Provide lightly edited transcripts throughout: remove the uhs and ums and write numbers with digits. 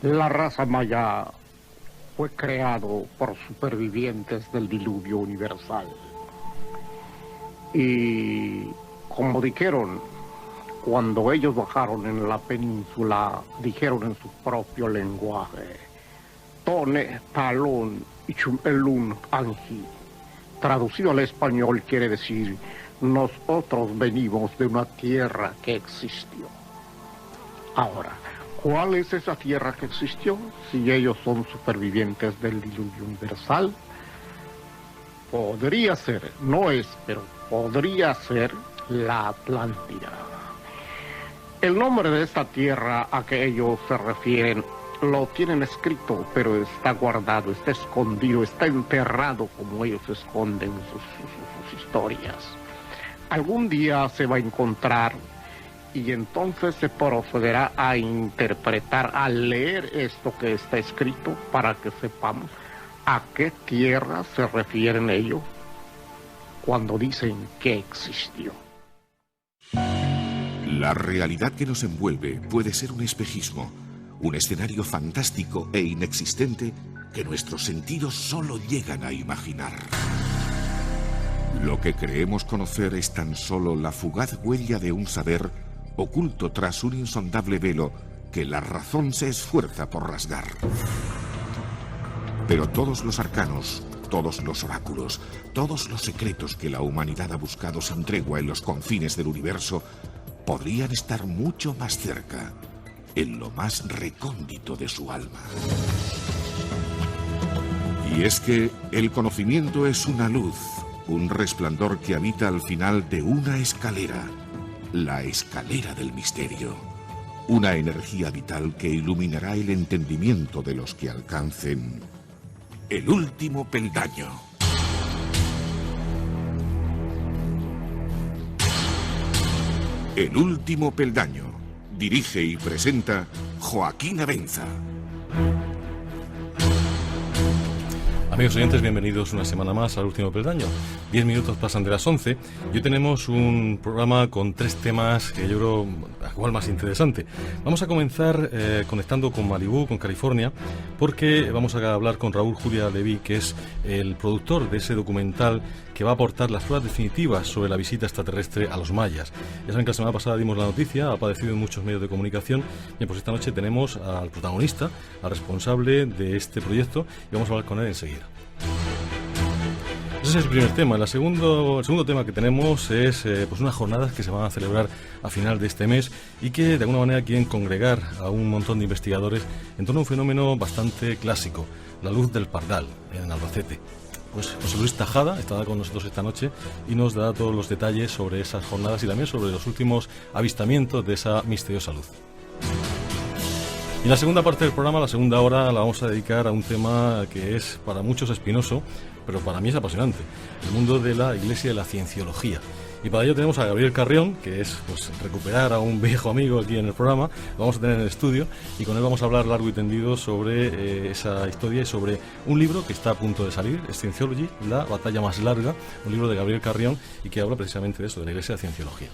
La raza maya fue creado por supervivientes del diluvio universal. Y como dijeron, cuando ellos bajaron en la península, dijeron en su propio lenguaje, Tone, Talón y Chumelun Anji. Traducido al español quiere decir, nosotros venimos de una tierra que existió. Ahora, ¿cuál es esa tierra que existió? Si ellos son supervivientes del diluvio universal, podría ser, no es, pero podría ser la Atlántida. El nombre de esta tierra a que ellos se refieren lo tienen escrito, pero está guardado, está escondido, está enterrado como ellos esconden sus historias. Algún día se va a encontrar y entonces se procederá a interpretar, a leer esto que está escrito para que sepamos a qué tierra se refieren ellos cuando dicen que existió. La realidad que nos envuelve puede ser un espejismo, un escenario fantástico e inexistente que nuestros sentidos solo llegan a imaginar. Lo que creemos conocer es tan solo la fugaz huella de un saber oculto tras un insondable velo que la razón se esfuerza por rasgar. Pero todos los arcanos, todos los oráculos, todos los secretos que la humanidad ha buscado sin tregua en los confines del universo podrían estar mucho más cerca, en lo más recóndito de su alma. Y es que el conocimiento es una luz, un resplandor que habita al final de una escalera, la escalera del misterio, una energía vital que iluminará el entendimiento de los que alcancen el último peldaño. El último peldaño. Dirige y presenta Joaquín Abenza. Amigos oyentes, bienvenidos una semana más al último peldaño. 10 minutos pasan de las 11 y hoy tenemos un programa con 3 temas que yo creo igual más interesante. Vamos a comenzar conectando con Malibú, con California, porque vamos a hablar con Raúl Julia Levy, que es el productor de ese documental que va a aportar las pruebas definitivas sobre la visita extraterrestre a los mayas. Ya saben que la semana pasada dimos la noticia, ha aparecido en muchos medios de comunicación, y pues esta noche tenemos al protagonista, al responsable de este proyecto, y vamos a hablar con él enseguida. Ese es el primer tema. El segundo tema que tenemos es pues unas jornadas que se van a celebrar a final de este mes y que de alguna manera quieren congregar a un montón de investigadores en torno a un fenómeno bastante clásico, la luz del Pardal, en Albacete. Pues José Luis Tajada estará con nosotros esta noche y nos dará todos los detalles sobre esas jornadas y también sobre los últimos avistamientos de esa misteriosa luz. Y en la segunda parte del programa, la segunda hora, la vamos a dedicar a un tema que es para muchos espinoso, pero para mí es apasionante, el mundo de la Iglesia de la Cienciología. Y para ello tenemos a Gabriel Carrión, que es pues recuperar a un viejo amigo aquí en el programa, lo vamos a tener en el estudio, y con él vamos a hablar largo y tendido sobre esa historia y sobre un libro que está a punto de salir, Scientology, la batalla más larga, un libro de Gabriel Carrión, y que habla precisamente de eso, de la Iglesia de la Cienciología.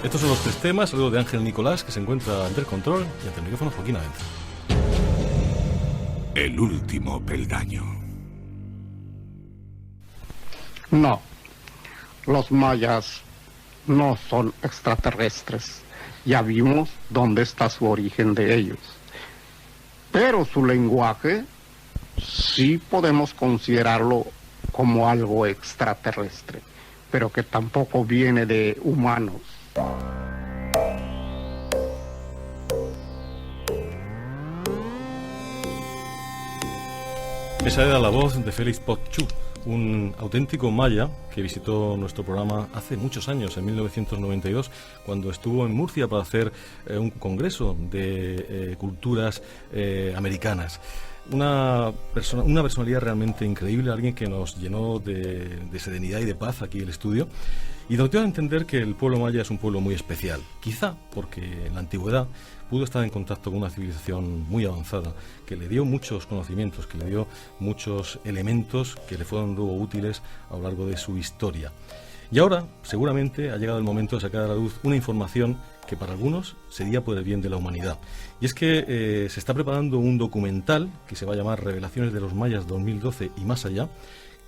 Estos son los 3 temas, luego de Ángel Nicolás, que se encuentra ante el control, y ante el micrófono Joaquín Abenza. El último peldaño. No, los mayas no son extraterrestres. Ya vimos dónde está su origen de ellos. Pero su lenguaje sí podemos considerarlo como algo extraterrestre, pero que tampoco viene de humanos. Esa era la voz de Félix Potchu, un auténtico maya que visitó nuestro programa hace muchos años, en 1992, cuando estuvo en Murcia para hacer un congreso de culturas americanas. Una personalidad realmente increíble, alguien que nos llenó de serenidad y de paz aquí en el estudio, y nos dio a entender que el pueblo maya es un pueblo muy especial, quizá porque en la antigüedad pudo estar en contacto con una civilización muy avanzada, que le dio muchos conocimientos, que le dio muchos elementos que le fueron luego útiles a lo largo de su historia. Y ahora, seguramente, ha llegado el momento de sacar a la luz una información que para algunos sería por el bien de la humanidad. Y es que se está preparando un documental que se va a llamar Revelaciones de los Mayas 2012 y más allá,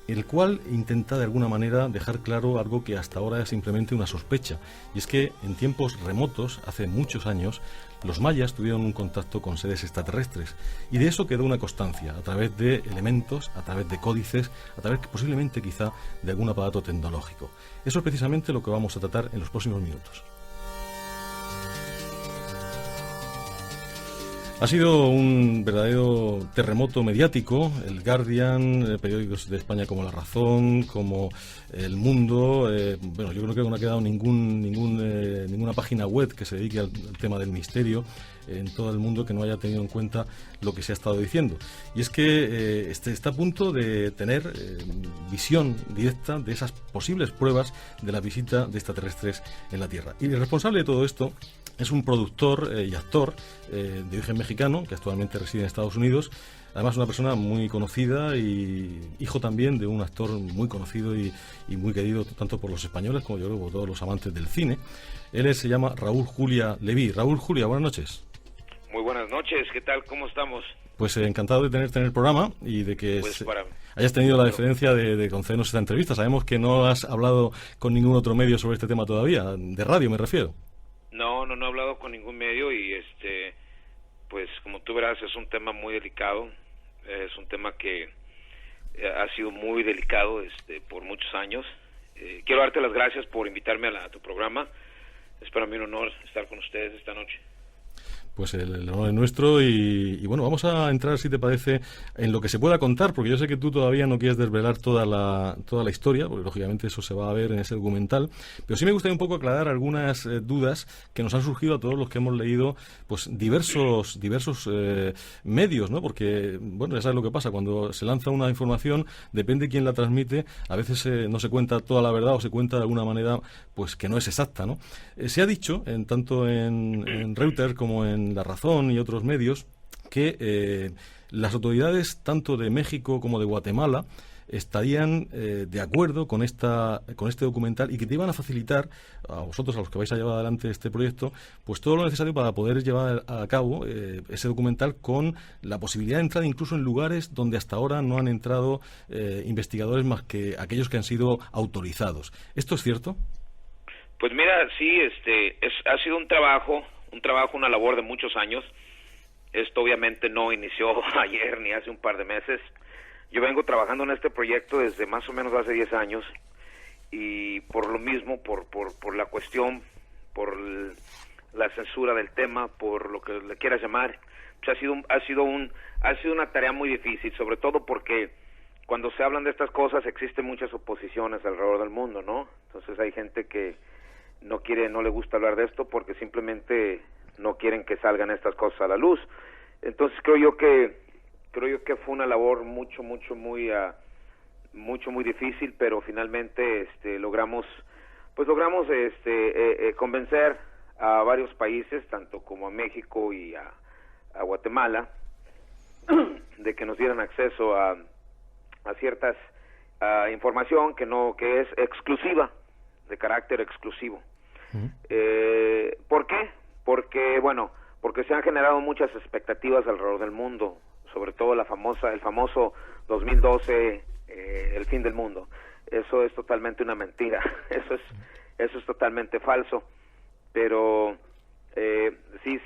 el cual intenta de alguna manera dejar claro algo que hasta ahora es simplemente una sospecha. Y es que en tiempos remotos, hace muchos años, los mayas tuvieron un contacto con seres extraterrestres. Y de eso quedó una constancia, a través de elementos, a través de códices, a través posiblemente quizá de algún aparato tecnológico. Eso es precisamente lo que vamos a tratar en los próximos minutos. Ha sido un verdadero terremoto mediático. El Guardian, periódicos de España como La Razón, como El Mundo. Bueno, yo creo que no ha quedado ninguna página web que se dedique al tema del misterio en todo el mundo que no haya tenido en cuenta lo que se ha estado diciendo. Y es que está a punto de tener visión directa de esas posibles pruebas de la visita de extraterrestres en la Tierra. Y el responsable de todo esto es un productor y actor de origen mexicano que actualmente reside en Estados Unidos. Además, una persona muy conocida y hijo también de un actor muy conocido y muy querido tanto por los españoles como yo creo por todos los amantes del cine. Él se llama Raúl Julia Leví. Raúl Julia, buenas noches. Muy buenas noches, ¿qué tal? ¿Cómo estamos? Pues encantado de tenerte en el programa y de que hayas tenido la deferencia de concedernos esta entrevista. Sabemos que no has hablado con ningún otro medio sobre este tema todavía, de radio me refiero. No he hablado con ningún medio y pues como tú verás es un tema muy delicado, es un tema que ha sido muy delicado por muchos años. Quiero darte las gracias por invitarme a tu programa. Es para mí un honor estar con ustedes esta noche. Pues el honor es nuestro y bueno, vamos a entrar, si te parece, en lo que se pueda contar, porque yo sé que tú todavía no quieres desvelar toda la historia, porque lógicamente eso se va a ver en ese documental, pero sí me gustaría un poco aclarar algunas dudas que nos han surgido a todos los que hemos leído pues diversos medios, ¿no? Porque, bueno, ya sabes lo que pasa, cuando se lanza una información, depende de quién la transmite, a veces no se cuenta toda la verdad o se cuenta de alguna manera pues que no es exacta, ¿no? Se ha dicho, tanto en Reuters como en La Razón y otros medios, que las autoridades tanto de México como de Guatemala estarían de acuerdo con este documental y que te iban a facilitar a vosotros, a los que vais a llevar adelante este proyecto, pues todo lo necesario para poder llevar a cabo ese documental con la posibilidad de entrar incluso en lugares donde hasta ahora no han entrado investigadores más que aquellos que han sido autorizados. ¿Esto es cierto? Pues mira, sí, ha sido un trabajo, una labor de muchos años. Esto obviamente no inició ayer ni hace un par de meses. Yo vengo trabajando en este proyecto desde más o menos hace 10 años y por lo mismo, por la cuestión, por la censura del tema, por lo que le quieras llamar, pues ha sido una tarea muy difícil, sobre todo porque cuando se hablan de estas cosas existen muchas oposiciones alrededor del mundo, ¿no? Entonces hay gente que no le gusta hablar de esto porque simplemente no quieren que salgan estas cosas a la luz. Entonces creo yo que fue una labor muy difícil, pero finalmente logramos convencer a varios países, tanto como a México y a Guatemala, de que nos dieran acceso a ciertas información que es exclusiva, de carácter exclusivo. ¿Por qué? Porque se han generado muchas expectativas alrededor del mundo, sobre todo el famoso 2012, el fin del mundo. Eso es totalmente una mentira. Eso es totalmente falso. Pero sí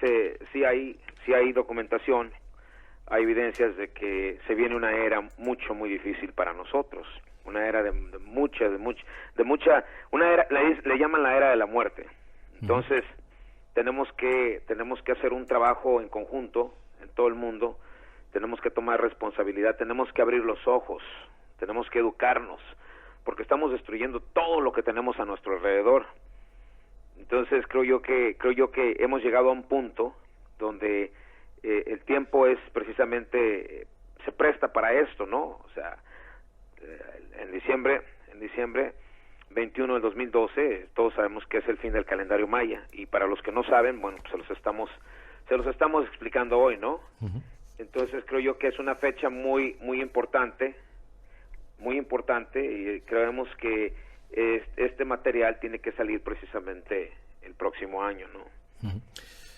hay documentación, hay evidencias de que se viene una era muy difícil para nosotros. Una era una era, le llaman la era de la muerte. Entonces tenemos que hacer un trabajo en conjunto en todo el mundo. Tenemos que tomar responsabilidad, tenemos que abrir los ojos, tenemos que educarnos, porque estamos destruyendo todo lo que tenemos a nuestro alrededor. Entonces creo yo que hemos llegado a un punto donde el tiempo es precisamente se presta para esto, ¿no? O sea, en diciembre 21 del 2012, todos sabemos que es el fin del calendario maya, y para los que no saben, bueno, pues se los estamos explicando hoy, ¿no? Entonces creo yo que es una fecha muy importante, y creemos que este material tiene que salir precisamente el próximo año, ¿no? Uh-huh.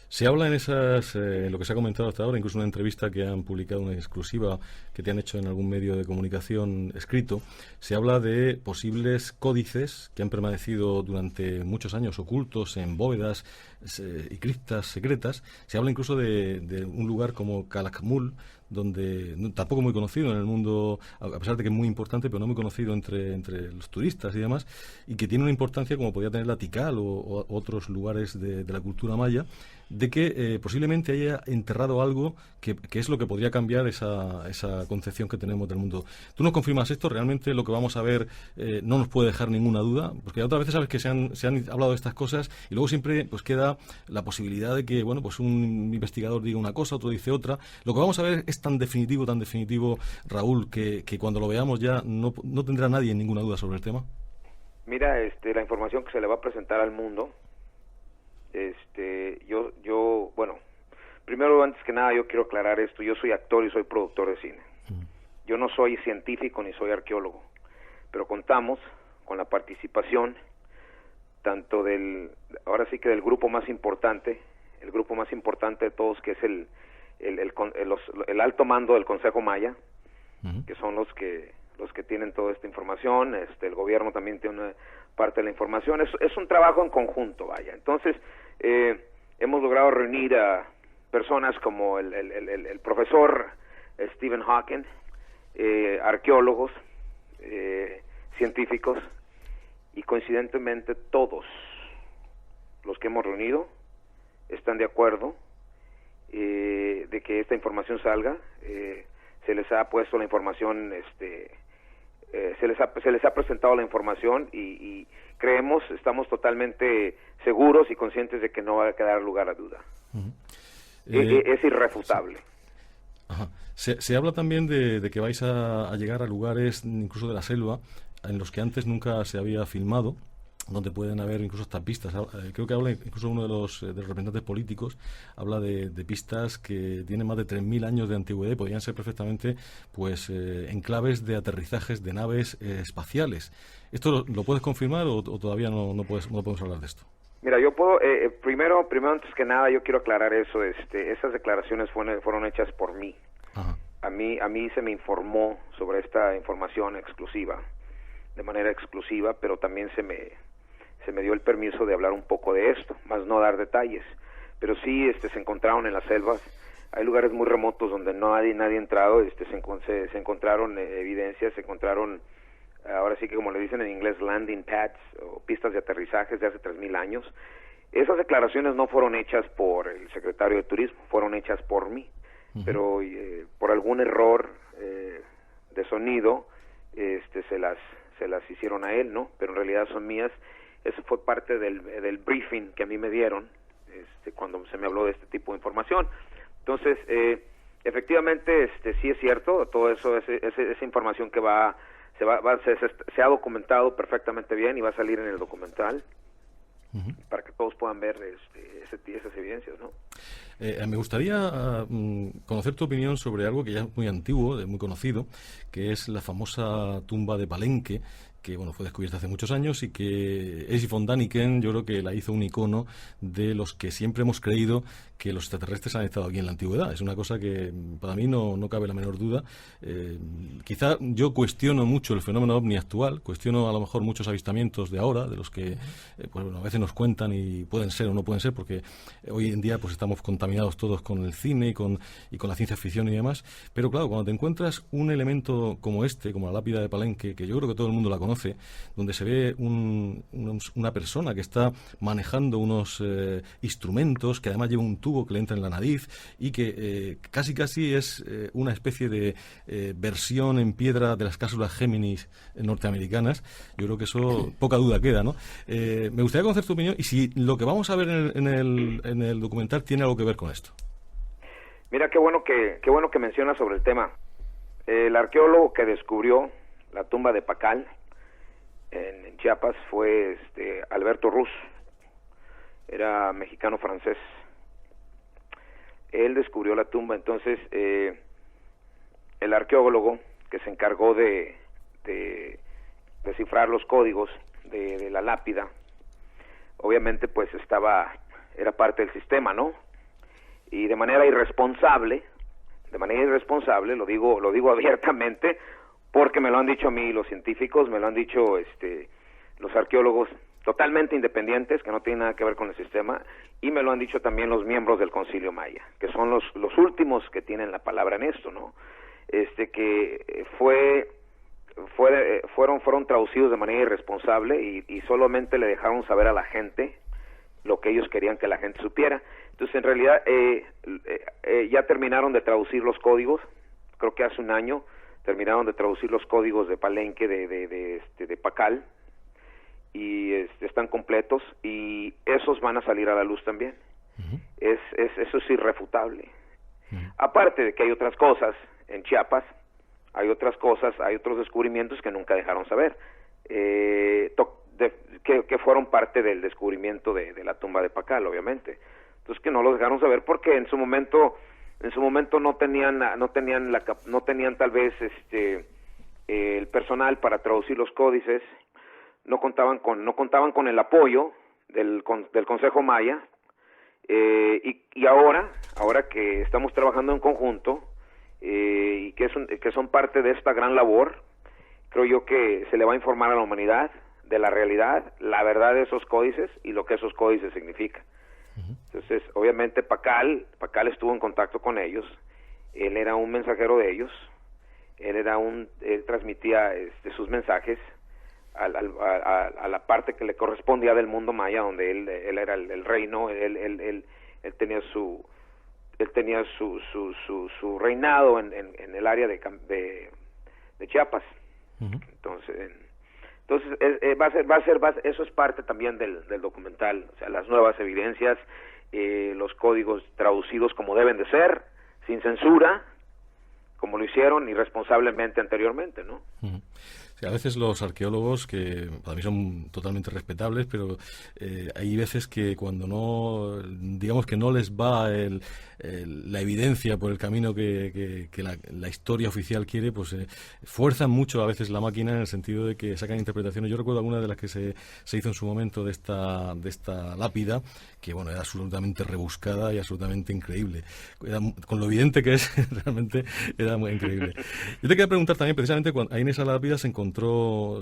Se habla en esas, lo que se ha comentado hasta ahora, incluso una entrevista que han publicado, una exclusiva que te han hecho en algún medio de comunicación escrito, se habla de posibles códices que han permanecido durante muchos años ocultos en bóvedas y criptas secretas. Se habla incluso de un lugar como Calakmul, donde tampoco muy conocido en el mundo, a pesar de que es muy importante, pero no muy conocido entre los turistas y demás, y que tiene una importancia como podría tener la Tikal o otros lugares de la cultura maya, de que posiblemente haya enterrado algo que es lo que podría cambiar esa concepción que tenemos del mundo. ¿Tú nos confirmas esto? ¿Realmente lo que vamos a ver no nos puede dejar ninguna duda? Porque otras veces sabes que se han hablado de estas cosas y luego siempre pues queda la posibilidad de que bueno pues un investigador diga una cosa, otro dice otra. Lo que vamos a ver es tan definitivo, Raúl, que cuando lo veamos ya no tendrá nadie ninguna duda sobre el tema. Mira, la información que se le va a presentar al mundo, yo, bueno, primero, antes que nada, yo quiero aclarar esto. Yo soy actor y soy productor de cine. Yo no soy científico ni soy arqueólogo, pero contamos con la participación tanto ahora sí que del grupo más importante, el grupo más importante de todos, que es el alto mando del Consejo Maya, que son los que tienen toda esta información. El gobierno también tiene una parte de la información. Es un trabajo en conjunto, vaya. Entonces, hemos logrado reunir a personas como el profesor Stephen Hawking, arqueólogos, científicos, y coincidentemente todos los que hemos reunido están de acuerdo de que esta información salga. Se les ha puesto la información, se les ha presentado la información y estamos totalmente seguros y conscientes de que no va a quedar lugar a duda. Es irrefutable. Ajá. Se habla también de que vais a llegar a lugares incluso de la selva en los que antes nunca se había filmado, donde pueden haber incluso hasta pistas. Creo que habla incluso uno de los representantes políticos, habla de pistas que tienen más de 3.000 años de antigüedad y podrían ser perfectamente pues enclaves de aterrizajes de naves espaciales. ¿Esto lo puedes confirmar o todavía no podemos hablar de esto? Mira, yo puedo, primero antes que nada yo quiero aclarar eso. Esas declaraciones fueron hechas por mí. Ajá. A mí se me informó sobre esta información exclusiva, de manera exclusiva, pero también se me dio el permiso de hablar un poco de esto, más no dar detalles. Pero sí, se encontraron en las selvas, hay lugares muy remotos donde nadie ha entrado. Se encontraron evidencias, se encontraron, ahora sí que como le dicen en inglés, landing pads, o pistas de aterrizajes de hace 3.000 años. Esas declaraciones no fueron hechas por el secretario de Turismo, fueron hechas por mí. Pero por algún error de sonido, se las hicieron a él, ¿no? Pero en realidad son mías. Eso fue parte del briefing que a mí me dieron cuando se me habló de este tipo de información. Entonces, efectivamente, sí es cierto, todo eso, esa información que se ha documentado perfectamente bien y va a salir en el documental, para que todos puedan ver esas evidencias, ¿no? Me gustaría conocer tu opinión sobre algo que ya es muy antiguo, muy conocido, que es la famosa tumba de Palenque, que bueno, fue descubierta hace muchos años y que Esi von Däniken yo creo que la hizo un icono de los que siempre hemos creído que los extraterrestres han estado aquí en la antigüedad. Es una cosa que para mí no cabe la menor duda. Quizá yo cuestiono mucho el fenómeno ovni actual, cuestiono a lo mejor muchos avistamientos de ahora, de los que pues, bueno, a veces nos cuentan y pueden ser o no pueden ser, porque hoy en día pues estamos contaminados todos con el cine y con la ciencia ficción y demás. Pero claro, cuando te encuentras un elemento como como la lápida de Palenque, que yo creo que todo el mundo la conoce, donde se ve una persona que está manejando unos instrumentos, que además lleva un tubo que le entra en la nariz y que casi es una especie de versión en piedra de las cápsulas Géminis norteamericanas. Yo creo que eso poca duda queda, ¿no? Me gustaría conocer tu opinión y si lo que vamos a ver en el documental tiene algo que ver con esto. Mira, qué bueno que mencionas sobre el tema. El arqueólogo que descubrió la tumba de Pacal en Chiapas fue Alberto Ruz. Era mexicano-francés. Él descubrió la tumba. Entonces el arqueólogo que se encargó de descifrar los códigos de la lápida, obviamente pues era parte del sistema, ¿no? Y de manera irresponsable, lo digo abiertamente, porque me lo han dicho a mí los científicos, me lo han dicho los arqueólogos totalmente independientes, que no tienen nada que ver con el sistema, y me lo han dicho también los miembros del Concilio Maya, que son los últimos que tienen la palabra en esto, ¿no? Que fueron traducidos de manera irresponsable y solamente le dejaron saber a la gente lo que ellos querían que la gente supiera. Entonces, en realidad, ya terminaron de traducir los códigos, creo que hace un año terminaron de traducir los códigos de Palenque, de Pacal, y están completos, y esos van a salir a la luz también. Uh-huh. Eso es irrefutable. Uh-huh. Aparte de que hay otras cosas en Chiapas, hay otros descubrimientos que nunca dejaron saber, que fueron parte del descubrimiento de la tumba de Pacal, obviamente. Entonces, que no los dejaron saber porque en su momento no tenían tal vez el personal para traducir los códices, no contaban con el apoyo del Consejo Maya, y ahora que estamos trabajando en conjunto, y que son parte de esta gran labor, creo yo que se le va a informar a la humanidad de la realidad, la verdad de esos códices y lo que esos códices significan. Uh-huh. Entonces, obviamente Pacal estuvo en contacto con ellos, él era un mensajero de ellos, él transmitía sus mensajes a la parte que le correspondía del mundo maya, donde él era el reino, él tenía su reinado en el área de Chiapas. Uh-huh. Entonces eso es parte también del documental, o sea, las nuevas evidencias, los códigos traducidos como deben de ser, sin censura, como lo hicieron irresponsablemente anteriormente, ¿no? Uh-huh. Sí, a veces los arqueólogos, que para mí son totalmente respetables, pero hay veces que cuando no, digamos que no les va la evidencia por el camino que la historia oficial quiere, pues fuerzan mucho a veces la máquina en el sentido de que sacan interpretaciones. Yo recuerdo alguna de las que se hizo en su momento de esta lápida, que bueno, era absolutamente rebuscada y absolutamente increíble. Con lo evidente que es, realmente era muy increíble. Yo te quería preguntar también, precisamente, ahí en esa lápida se encontró,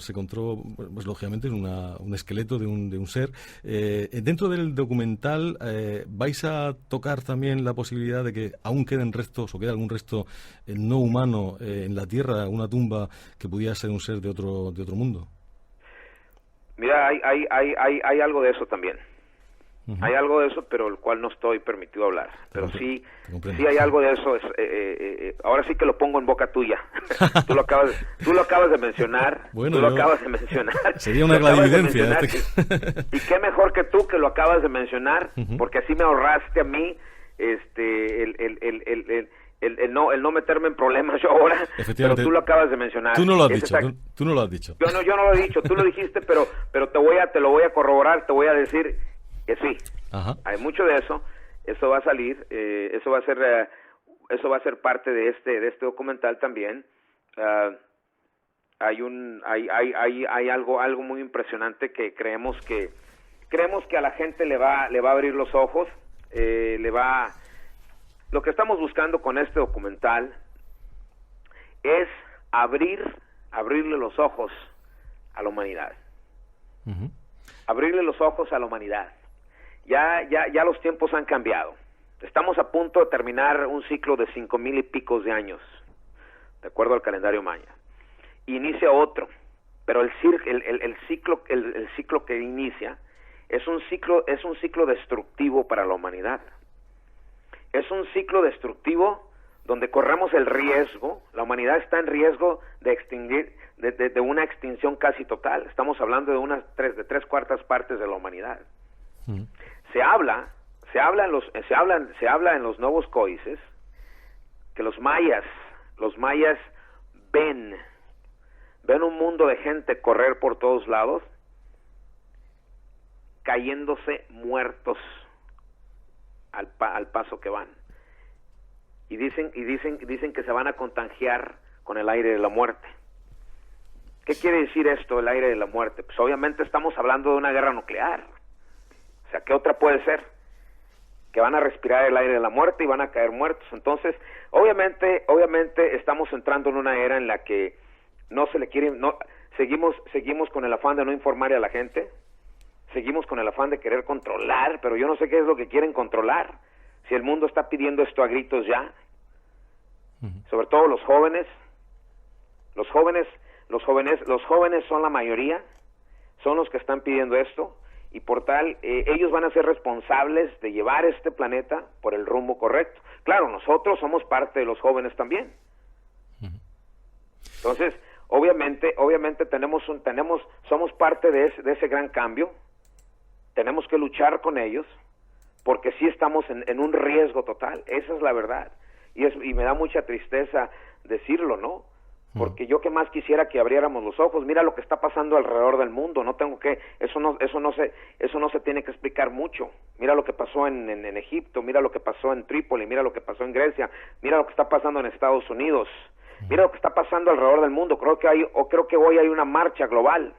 pues lógicamente, un esqueleto de un ser. Dentro del documental, ¿vais a tocar también la posibilidad de que aún queden restos o quede algún resto no humano en la Tierra, una tumba que pudiera ser un ser de otro mundo? Mira, hay algo de eso también. Uh-huh. Hay algo de eso, pero el cual no estoy permitido hablar. Pero sí hay algo de eso. Ahora sí que lo pongo en boca tuya. Tú lo acabas de mencionar. Bueno, tú lo acabas de mencionar. Sería una clarividencia. Y qué mejor que tú que lo acabas de mencionar, uh-huh, porque así me ahorraste a mí el no meterme en problemas yo ahora. Pero tú lo acabas de mencionar. Tú no lo has dicho. Tú no lo has dicho. Yo no lo he dicho. Tú lo dijiste, pero te lo voy a corroborar. Te voy a decir que sí. Ajá. Hay mucho de eso. Eso va a salir. Eso va a ser parte de este documental también. Hay algo muy impresionante que creemos que a la gente le va a abrir los ojos. Lo que estamos buscando con este documental es abrirle los ojos a la humanidad. Uh-huh. Abrirle los ojos a la humanidad. Ya los tiempos han cambiado. Estamos a punto de terminar un ciclo de 5,000 y pico de años, de acuerdo al calendario maya. Inicia otro, pero el ciclo que inicia es un ciclo destructivo para la humanidad. Es un ciclo destructivo donde corremos el riesgo, la humanidad está en riesgo de extinguir, de una extinción casi total. Estamos hablando de tres cuartas partes de la humanidad. Mm. Se habla en los nuevos códices que los mayas ven un mundo de gente correr por todos lados, cayéndose muertos al paso que van. Y dicen que se van a contagiar con el aire de la muerte. ¿Qué quiere decir esto, el aire de la muerte? Pues obviamente estamos hablando de una guerra nuclear. O sea, ¿qué otra puede ser? Que van a respirar el aire de la muerte y van a caer muertos. Entonces, obviamente estamos entrando en una era en la que no se le quiere, seguimos con el afán de no informar a la gente, seguimos con el afán de querer controlar, pero yo no sé qué es lo que quieren controlar. Si el mundo está pidiendo esto a gritos ya, sobre todo los jóvenes son la mayoría, son los que están pidiendo esto. Y por tal, ellos van a ser responsables de llevar este planeta por el rumbo correcto. Claro, nosotros somos parte de los jóvenes también. Entonces, obviamente somos parte de ese gran cambio. Tenemos que luchar con ellos, porque sí estamos en un riesgo total. Esa es la verdad. Y me da mucha tristeza decirlo, ¿no? Porque yo que más quisiera que abriéramos los ojos. Mira lo que está pasando alrededor del mundo. Eso no se tiene que explicar mucho. Mira lo que pasó en Egipto, mira lo que pasó en Trípoli, mira lo que pasó en Grecia, mira lo que está pasando en Estados Unidos, mira lo que está pasando alrededor del mundo. Creo que hoy hay una marcha global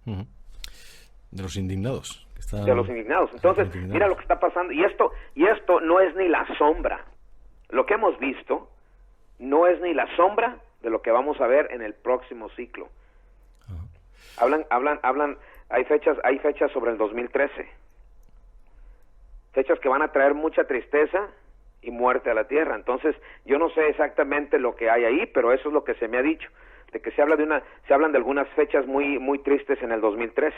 de los indignados. De los indignados. Entonces, mira lo que está pasando. Y esto no es ni la sombra. Lo que hemos visto no es ni la sombra de lo que vamos a ver en el próximo ciclo. Hablan, hay fechas sobre el 2013. Fechas que van a traer mucha tristeza y muerte a la Tierra. Entonces, yo no sé exactamente lo que hay ahí, pero eso es lo que se me ha dicho, de que se hablan de algunas fechas muy tristes en el 2013.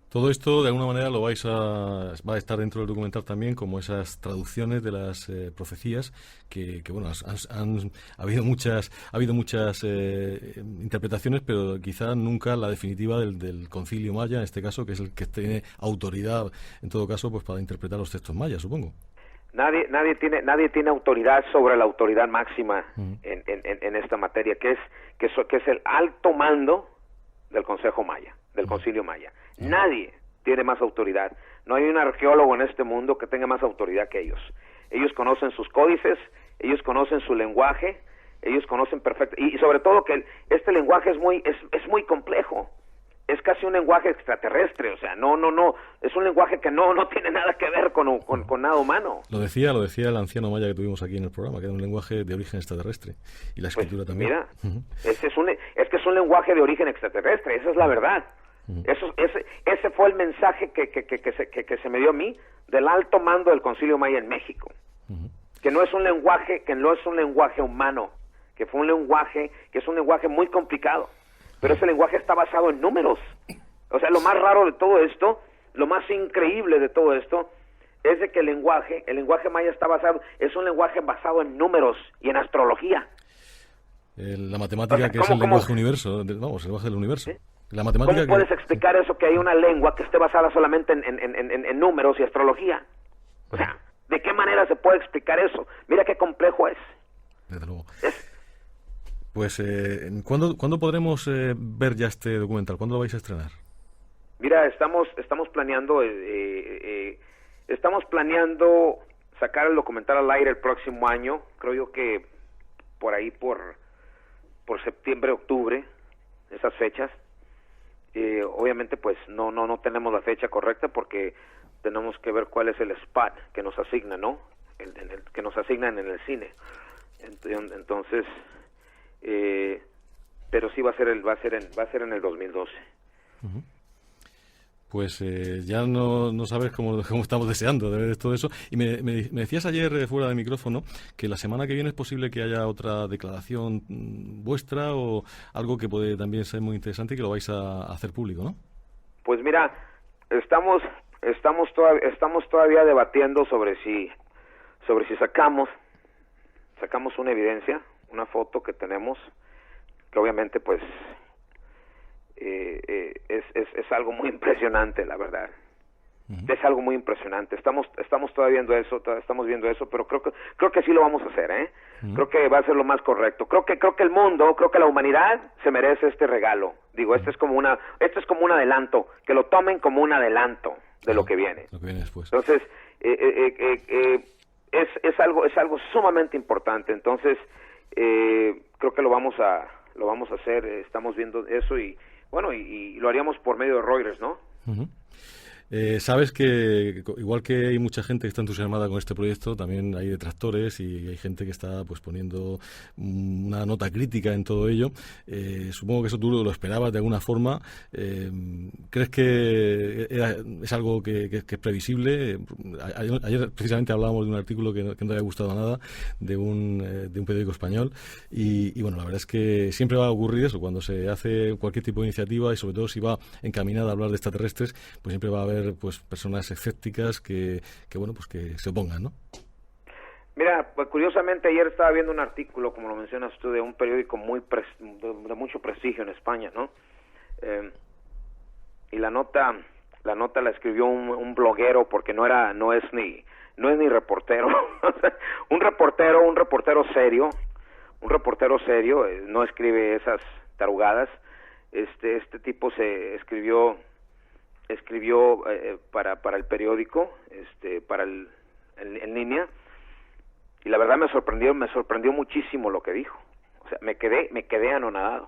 Todo esto, de alguna manera, va a estar dentro del documental también, como esas traducciones de las profecías que bueno, ha habido muchas interpretaciones, pero quizá nunca la definitiva del Concilio Maya, en este caso, que es el que tiene autoridad, en todo caso, pues para interpretar los textos mayas, supongo. Nadie tiene autoridad sobre la autoridad máxima en esta materia, que es el alto mando del Consejo Maya, del Concilio Maya. Nadie tiene más autoridad. No hay un arqueólogo en este mundo que tenga más autoridad que ellos. Ellos conocen sus códices, ellos conocen su lenguaje, ellos conocen perfecto, y sobre todo que este lenguaje es muy complejo. Es casi un lenguaje extraterrestre, o sea, no, es un lenguaje que no tiene nada que ver con nada humano. Lo decía el anciano maya que tuvimos aquí en el programa, que era un lenguaje de origen extraterrestre, y la escritura también. Mira, es que es un lenguaje de origen extraterrestre, esa es la verdad. Ese fue el mensaje que se me dio a mí del alto mando del Concilio Maya en México, que no es un lenguaje humano, que es un lenguaje muy complicado. Pero ese lenguaje está basado en números. O sea, lo más raro de todo esto, lo más increíble de todo esto, es de que el lenguaje maya es un lenguaje basado en números y en astrología. La matemática, que es el lenguaje universo, el lenguaje del universo. ¿Sí? La matemática. ¿Cómo puedes explicar eso, que hay una lengua que esté basada solamente en números y astrología? O sea, ¿de qué manera se puede explicar eso? Mira qué complejo es. Desde luego. Pues, ¿cuándo podremos ver ya este documental? ¿Cuándo lo vais a estrenar? Mira, estamos planeando sacar el documental al aire el próximo año. Creo yo que por ahí por septiembre, octubre, esas fechas. Obviamente, pues no tenemos la fecha correcta porque tenemos que ver cuál es el spot que nos asigna, ¿no? Que nos asignan en el cine. Entonces. Pero sí va a ser en el 2012. Pues ya no sabes cómo estamos deseando de ver todo eso. Y me decías ayer fuera de micrófono que la semana que viene es posible que haya otra declaración vuestra o algo que puede también ser muy interesante y que lo vais a hacer público, ¿no? Pues mira, estamos todavía debatiendo sobre si sacamos una evidencia, una foto que tenemos, que obviamente pues es algo muy impresionante, la verdad. Es algo muy impresionante. Estamos todavía viendo eso, pero creo que sí lo vamos a hacer, Creo que va a ser lo más correcto. Creo que el mundo, creo que la humanidad se merece este regalo. Digo, este es como un adelanto, que lo tomen como un adelanto de lo que viene. Lo que viene después. Entonces, es algo sumamente importante. Entonces, creo que lo vamos a a hacer, estamos viendo eso y bueno, y lo haríamos por medio de Reuters, ¿no? Uh-huh. Sabes que igual que hay mucha gente que está entusiasmada con este proyecto, también hay detractores y hay gente que está pues poniendo una nota crítica en todo ello. Supongo que eso tú lo esperabas de alguna forma. ¿Crees que es algo que es previsible? Ayer precisamente hablábamos de un artículo que no te había gustado nada de un periódico español y bueno, la verdad es que siempre va a ocurrir eso cuando se hace cualquier tipo de iniciativa y sobre todo si va encaminada a hablar de extraterrestres, pues siempre va a haber pues personas escépticas que bueno, pues que se opongan, ¿no? Mira, pues curiosamente ayer estaba viendo un artículo, como lo mencionas tú, de un periódico de mucho prestigio en España, ¿no? Y la nota la escribió un bloguero, porque no es ni reportero. un reportero serio, no escribe esas tarugadas. Este tipo se escribió para el periódico, en línea, y la verdad me sorprendió muchísimo lo que dijo. O sea, me quedé anonadado.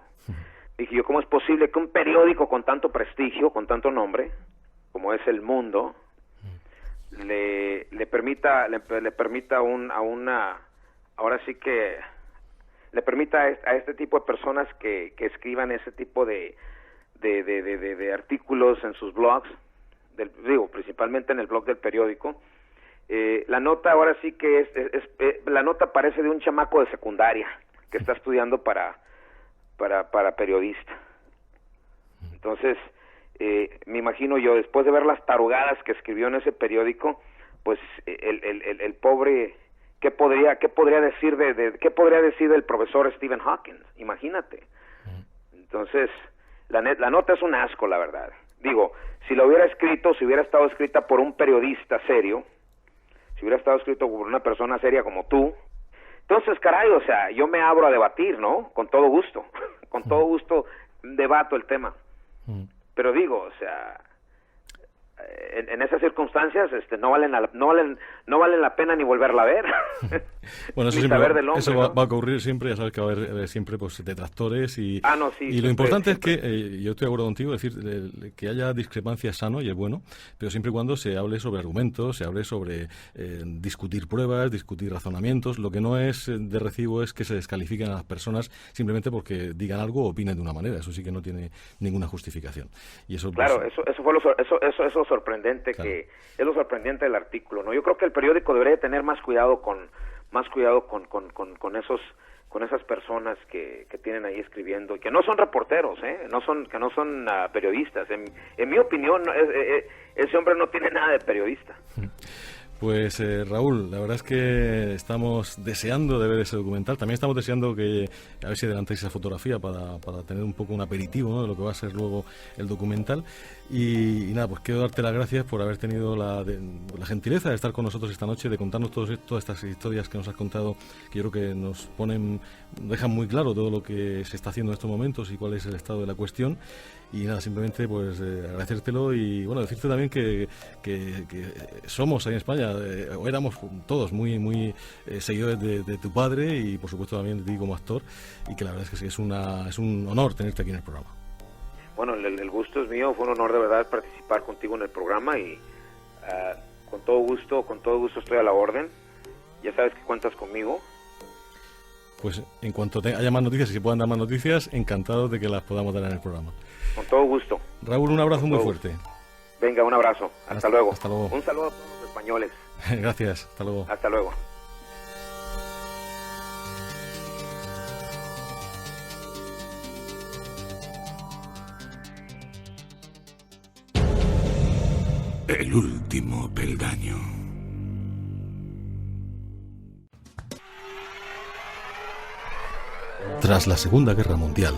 Dije yo, ¿cómo es posible que un periódico con tanto prestigio, con tanto nombre, como es El Mundo, le permita a este tipo de personas que escriban ese tipo de artículos en sus blogs, principalmente en el blog del periódico? La nota ahora sí que la nota parece de un chamaco de secundaria que está estudiando para periodista. Entonces, me imagino yo, después de ver las tarugadas que escribió en ese periódico, pues el pobre, ¿qué podría decir del profesor Stephen Hawking? Imagínate. Entonces, la nota es un asco, la verdad. Digo, si hubiera estado escrita por un periodista serio, si hubiera estado escrito por una persona seria como tú, entonces, caray, o sea, yo me abro a debatir, ¿no? Con todo gusto. Con todo gusto debato el tema. Pero digo, o sea, en esas circunstancias no valen la pena ni volverla a ver. Bueno, eso, va a ocurrir siempre. Ya sabes que va a haber siempre pues detractores y lo importante es que yo estoy de acuerdo contigo, es decir, que haya discrepancia es sano y es bueno, pero siempre y cuando se hable sobre argumentos, se hable sobre discutir pruebas, discutir razonamientos. Lo que no es de recibo es que se descalifiquen a las personas simplemente porque digan algo o opinen de una manera. Eso sí que no tiene ninguna justificación. Y eso, pues, claro, eso fue lo sorprendente, claro, que es lo sorprendente del artículo, ¿no? Yo creo que el periódico debería tener más cuidado con esas personas que tienen ahí escribiendo, que no son reporteros, que no son periodistas. En mi opinión, ese hombre no tiene nada de periodista. Pues Raúl, la verdad es que estamos deseando de ver ese documental. También estamos deseando a ver si adelantáis esa fotografía para tener un poco un aperitivo, ¿no?, de lo que va a ser luego el documental. Y nada, pues quiero darte las gracias por haber tenido la gentileza de estar con nosotros esta noche, de contarnos todas estas historias que nos has contado, que yo creo que nos dejan muy claro todo lo que se está haciendo en estos momentos y cuál es el estado de la cuestión. Y nada, simplemente pues agradecértelo y bueno, decirte también que somos ahí en España, o éramos todos muy seguidores de tu padre y por supuesto también de ti como actor, y que la verdad es que es un honor tenerte aquí en el programa. Bueno, el gusto es mío, fue un honor de verdad participar contigo en el programa y con todo gusto estoy a la orden. Ya sabes que cuentas conmigo. Pues en cuanto haya más noticias y se puedan dar más noticias, encantados de que las podamos dar en el programa. Con todo gusto. Raúl, un abrazo muy fuerte. Venga, un abrazo. Hasta luego. Hasta luego. Un saludo a todos los españoles. Gracias. Hasta luego. Hasta luego. El último peldaño. Tras la Segunda Guerra Mundial,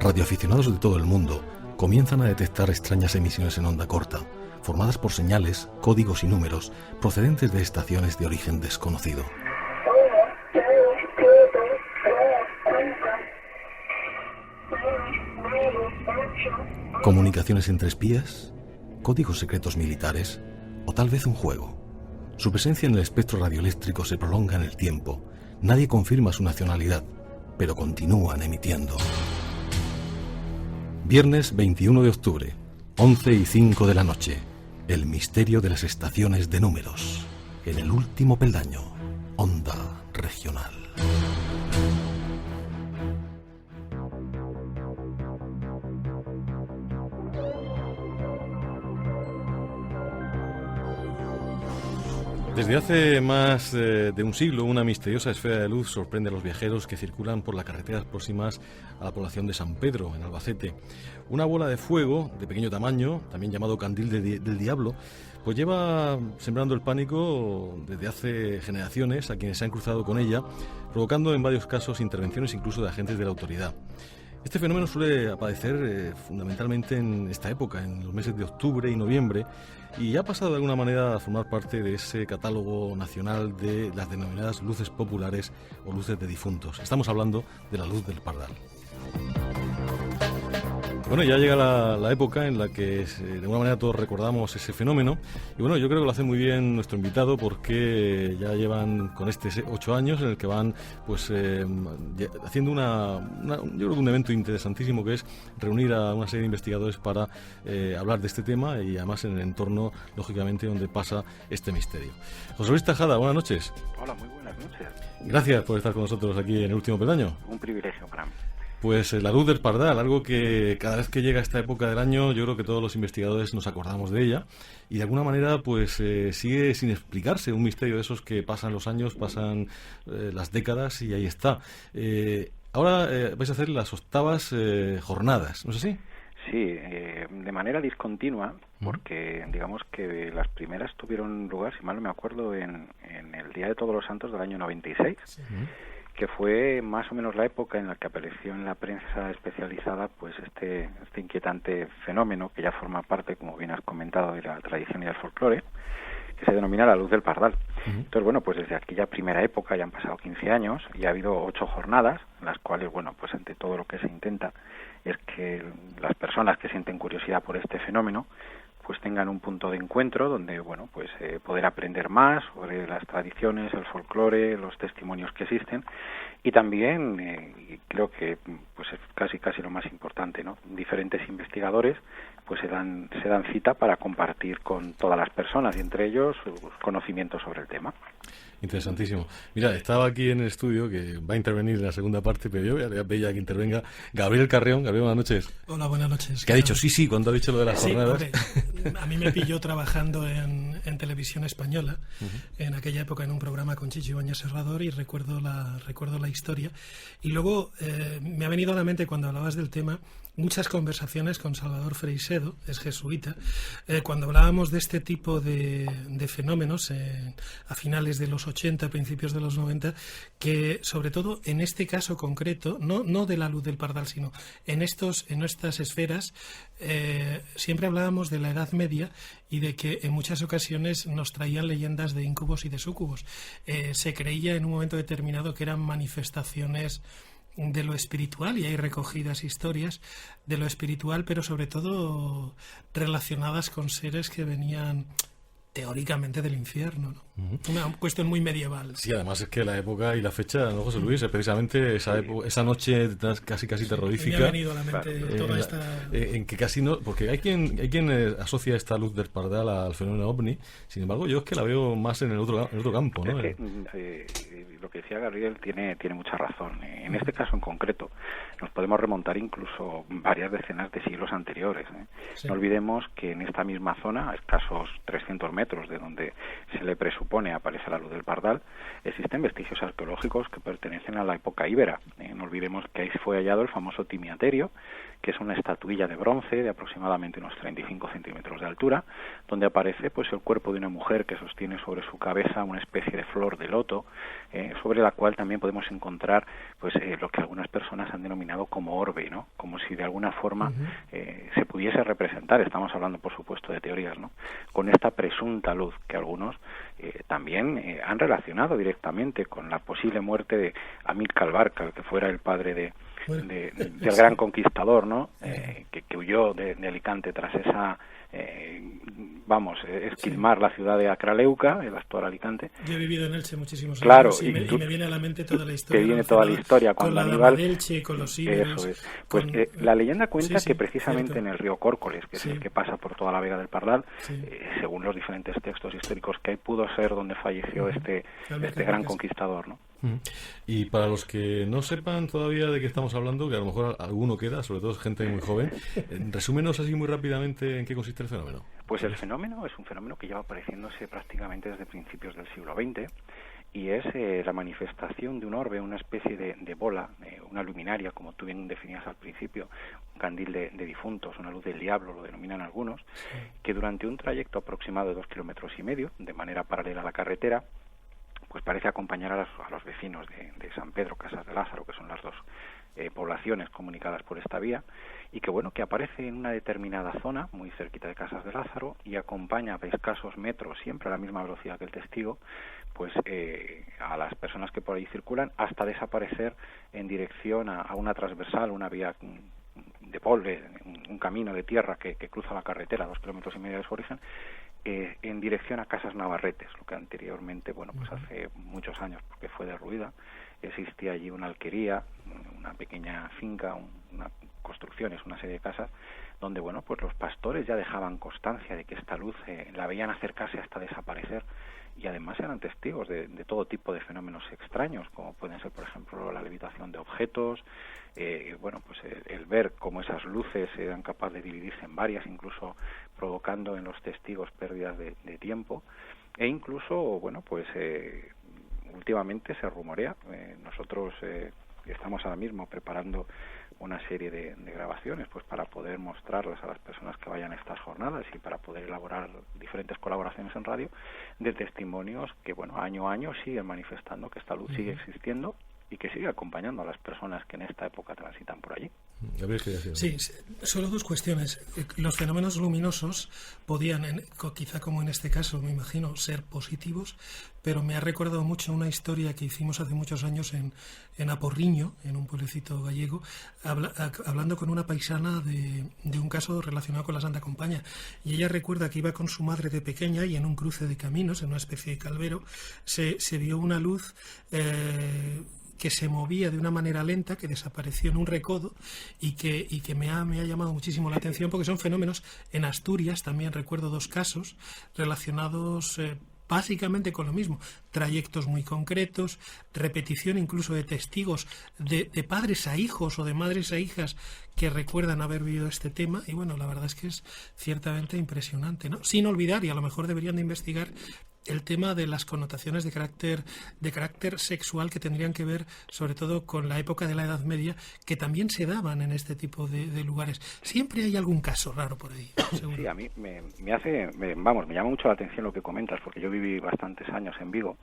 radioaficionados de todo el mundo comienzan a detectar extrañas emisiones en onda corta, formadas por señales, códigos y números procedentes de estaciones de origen desconocido. ¿Comunicaciones entre espías? ¿Códigos secretos militares? ¿O tal vez un juego? Su presencia en el espectro radioeléctrico se prolonga en el tiempo. Nadie confirma su nacionalidad, pero continúan emitiendo. Viernes 21 de octubre, 11:05 de la noche. El misterio de las estaciones de números. En el último peldaño. Onda Regional. Desde hace más de un siglo, una misteriosa esfera de luz sorprende a los viajeros que circulan por las carreteras próximas a la población de San Pedro, en Albacete. Una bola de fuego de pequeño tamaño, también llamado candil del diablo, pues lleva sembrando el pánico desde hace generaciones a quienes se han cruzado con ella, provocando en varios casos intervenciones incluso de agentes de la autoridad. Este fenómeno suele aparecer fundamentalmente en esta época, en los meses de octubre y noviembre, y ha pasado de alguna manera a formar parte de ese catálogo nacional de las denominadas luces populares o luces de difuntos. Estamos hablando de la luz del Pardal. Bueno, ya llega la época en la que de alguna manera todos recordamos ese fenómeno, y bueno, yo creo que lo hace muy bien nuestro invitado, porque ya llevan con 8 años en el que van pues haciendo yo creo que un evento interesantísimo, que es reunir a una serie de investigadores para hablar de este tema, y además en el entorno, lógicamente, donde pasa este misterio. José Luis Tajada, buenas noches. Hola, muy buenas noches. Gracias por estar con nosotros aquí en El Último Peldaño. Un privilegio para mí. Pues la luz del Pardal, algo que cada vez que llega esta época del año, yo creo que todos los investigadores nos acordamos de ella, y de alguna manera pues sigue sin explicarse, un misterio de esos que pasan los años, pasan las décadas, y ahí está. Ahora vais a hacer las 8ª jornadas, ¿no es así? Sí, de manera discontinua, porque digamos que las primeras tuvieron lugar, si mal no me acuerdo, en el Día de Todos los Santos del año 96. Sí. Que fue más o menos la época en la que apareció en la prensa especializada pues este inquietante fenómeno, que ya forma parte, como bien has comentado, de la tradición y del folclore, que se denomina la luz del Pardal. Entonces, bueno, pues desde aquella primera época ya han pasado 15 años y ha habido 8 jornadas, en las cuales, bueno, pues entre todo lo que se intenta es que las personas que sienten curiosidad por este fenómeno pues tengan un punto de encuentro donde, bueno, pues poder aprender más sobre las tradiciones, el folclore, los testimonios que existen, y también creo que pues es casi lo más importante, ¿no? Diferentes investigadores pues se dan cita para compartir con todas las personas, y entre ellos conocimientos sobre el tema. Interesantísimo. Mira, estaba aquí en el estudio, que va a intervenir en la segunda parte, pero yo ya veía que intervenga Gabriel Carrión. Gabriel, buenas noches. Hola, buenas noches. Que ha dicho sí, cuando ha dicho lo de las jornadas. Hombre, a mí me pilló trabajando en televisión española, en aquella época en un programa con Chicho Ibáñez Serrador, y recuerdo la historia. Y luego me ha venido a la mente, cuando hablabas del tema, muchas conversaciones con Salvador Freixedo, es jesuita, cuando hablábamos de este tipo de fenómenos a finales de los 80, principios de los 90, que sobre todo en este caso concreto, no de la luz del Pardal, sino en estas esferas, siempre hablábamos de la Edad Media, y de que en muchas ocasiones nos traían leyendas de incubos y de súcubos. Se creía en un momento determinado que eran manifestaciones de lo espiritual, y hay recogidas historias de lo espiritual, pero sobre todo relacionadas con seres que venían teóricamente del infierno, ¿no? Una cuestión muy medieval. Sí, además es que la época y la fecha, ¿no, José Luis? Es precisamente esa noche casi terrorífica. Me ha venido a la mente toda esta... en que casi no... Porque hay quien asocia esta luz del Pardal al fenómeno ovni. Sin embargo, yo es que la veo más en el otro campo, ¿no? Es que, lo que decía Gabriel tiene mucha razón. En este caso en concreto nos podemos remontar incluso varias decenas de siglos anteriores. Sí. No olvidemos que en esta misma zona, a escasos 300 metros de donde se le presupone aparece la luz del Pardal, existen vestigios arqueológicos que pertenecen a la época íbera. No olvidemos que ahí fue hallado el famoso timiaterio, que es una estatuilla de bronce de aproximadamente unos 35 centímetros de altura, donde aparece pues el cuerpo de una mujer que sostiene sobre su cabeza una especie de flor de loto, sobre la cual también podemos encontrar pues lo que algunas personas han denominado como orbe, ¿no? Como si de alguna forma se pudiese representar, estamos hablando por supuesto de teorías, ¿no?, con esta presunta luz que algunos también han relacionado directamente con la posible muerte de Amílcar Barca, que fuera el padre del gran conquistador, ¿no? Que huyó de Alicante tras esa esquilmar la ciudad de Acraleuca, el actual Alicante. Yo he vivido en Elche muchísimos años y me viene a la mente toda la historia. Te viene toda la historia cuando Aníbal... Con la Elche, con los íberos... Eso es. Pues la leyenda cuenta que precisamente en el río Córcoles, que es el que pasa por toda la Vega del Pardal, según los diferentes textos históricos que hay, pudo ser donde falleció este gran conquistador, ¿no? Y para los que no sepan todavía de qué estamos hablando, que a lo mejor alguno queda, sobre todo gente muy joven, resúmenos así muy rápidamente en qué consiste el fenómeno. Pues el fenómeno es un fenómeno que lleva apareciéndose prácticamente desde principios del siglo XX y es la manifestación de un orbe, una especie de bola, una luminaria, como tú bien definías al principio, un candil de difuntos, una luz del diablo, lo denominan algunos, que durante un trayecto aproximado de 2,5 kilómetros, de manera paralela a la carretera, pues parece acompañar a los vecinos de San Pedro, Casas de Lázaro, que son las dos poblaciones comunicadas por esta vía, y que aparece en una determinada zona, muy cerquita de Casas de Lázaro, y acompaña a escasos metros, siempre a la misma velocidad que el testigo, pues a las personas que por ahí circulan, hasta desaparecer en dirección a una transversal, una vía de polvo, un camino de tierra que cruza la carretera a 2,5 kilómetros de su origen, en dirección a Casas Navarretes, lo que anteriormente, pues hace muchos años, porque fue derruida, existía allí una alquería, una pequeña finca, una construcciones, una serie de casas, donde, pues los pastores ya dejaban constancia de que esta luz la veían acercarse hasta desaparecer, y además eran testigos de todo tipo de fenómenos extraños, como pueden ser, por ejemplo, la levitación de objetos, el ver cómo esas luces eran capaces de dividirse en varias, incluso provocando en los testigos pérdidas de tiempo, e incluso, últimamente se rumorea, nosotros estamos ahora mismo preparando una serie de grabaciones pues para poder mostrarlas a las personas que vayan a estas jornadas y para poder elaborar diferentes colaboraciones en radio de testimonios que año a año siguen manifestando que esta luz sigue existiendo y que sigue acompañando a las personas que en esta época transitan por allí. Sí, solo dos cuestiones. Los fenómenos luminosos podían, quizá como en este caso, me imagino, ser positivos, pero me ha recordado mucho una historia que hicimos hace muchos años en Aporriño, en un pueblecito gallego, hablando con una paisana de un caso relacionado con la Santa Compaña. Y ella recuerda que iba con su madre de pequeña y en un cruce de caminos, en una especie de calvero, se vio una luz que se movía de una manera lenta, que desapareció en un recodo y que me ha llamado muchísimo la atención porque son fenómenos. En Asturias también recuerdo 2 casos relacionados básicamente con lo mismo, trayectos muy concretos, repetición incluso de testigos de padres a hijos o de madres a hijas que recuerdan haber vivido este tema, y la verdad es que es ciertamente impresionante, ¿no? Sin olvidar, y a lo mejor deberían de investigar, el tema de las connotaciones de carácter sexual que tendrían que ver sobre todo con la época de la Edad Media, que también se daban en este tipo de lugares. Siempre hay algún caso raro por ahí, seguro. Sí, a mí me llama mucho la atención lo que comentas, porque yo viví bastantes años en Vigo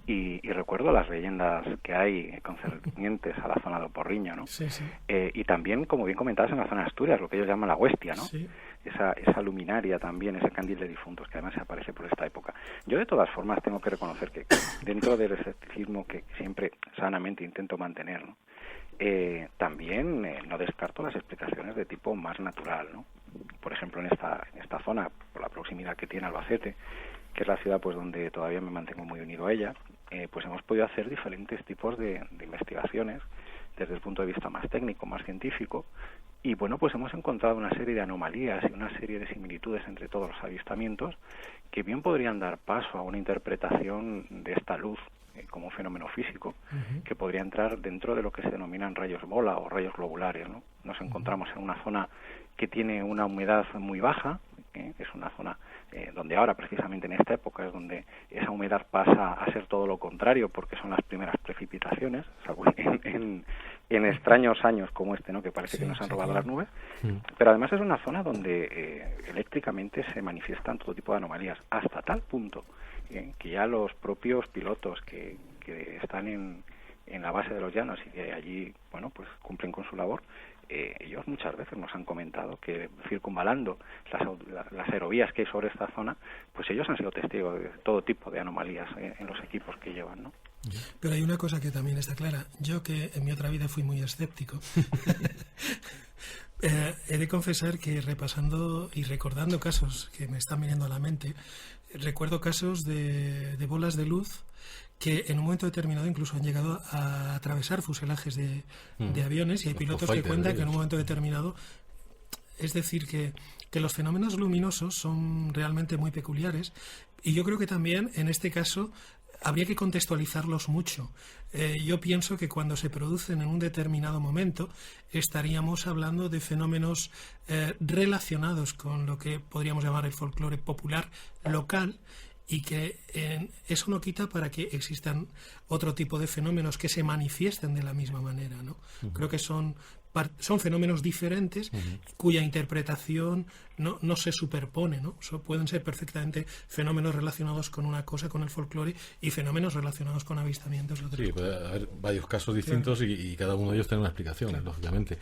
y recuerdo las leyendas que hay concernientes a la zona de Oporriño, ¿no? Sí, sí. Y también, como bien comentabas, en la zona de Asturias, lo que ellos llaman la Huestia, ¿no? Sí. Esa luminaria también, ese candil de difuntos que además se aparece por esta época. Yo de todas formas tengo que reconocer que dentro del escepticismo que siempre sanamente intento mantener, ¿no? También no descarto las explicaciones de tipo más natural, ¿no? Por ejemplo, en esta zona, por la proximidad que tiene Albacete, que es la ciudad pues donde todavía me mantengo muy unido a ella, pues hemos podido hacer diferentes tipos de investigaciones desde el punto de vista más técnico, más científico, y pues hemos encontrado una serie de anomalías y una serie de similitudes entre todos los avistamientos que bien podrían dar paso a una interpretación de esta luz como un fenómeno físico que podría entrar dentro de lo que se denominan rayos bola o rayos globulares, ¿no? Nos encontramos en una zona que tiene una humedad muy baja, es una zona donde ahora precisamente en esta época es donde esa humedad pasa a ser todo lo contrario, porque son las primeras precipitaciones, salvo en extraños años como este, ¿no? Que parece que nos han robado las nubes, pero además es una zona donde eléctricamente se manifiestan todo tipo de anomalías, hasta tal punto que ya los propios pilotos que están en la base de los llanos y que allí pues cumplen con su labor, ellos muchas veces nos han comentado que circunvalando las aerovías que hay sobre esta zona, pues ellos han sido testigos de todo tipo de anomalías en los equipos que llevan, ¿no? Pero hay una cosa que también está clara. Yo, que en mi otra vida fui muy escéptico, He de confesar que repasando y recordando casos que me están viniendo a la mente, recuerdo casos de bolas de luz que en un momento determinado incluso han llegado a atravesar fuselajes de aviones, y hay pilotos que cuentan que en un momento determinado... Es decir, que los fenómenos luminosos son realmente muy peculiares, y yo creo que también en este caso habría que contextualizarlos mucho. Yo pienso que cuando se producen en un determinado momento estaríamos hablando de fenómenos relacionados con lo que podríamos llamar el folclore popular local, y que eso no quita para que existan otro tipo de fenómenos que se manifiesten de la misma manera, ¿no? Creo que son fenómenos diferentes cuya interpretación no se superpone, ¿no? Pueden ser perfectamente fenómenos relacionados con una cosa, con el folclore, y fenómenos relacionados con avistamientos de otras cosas. Puede haber varios casos distintos, claro. y cada uno de ellos tiene una explicación, claro. Lógicamente.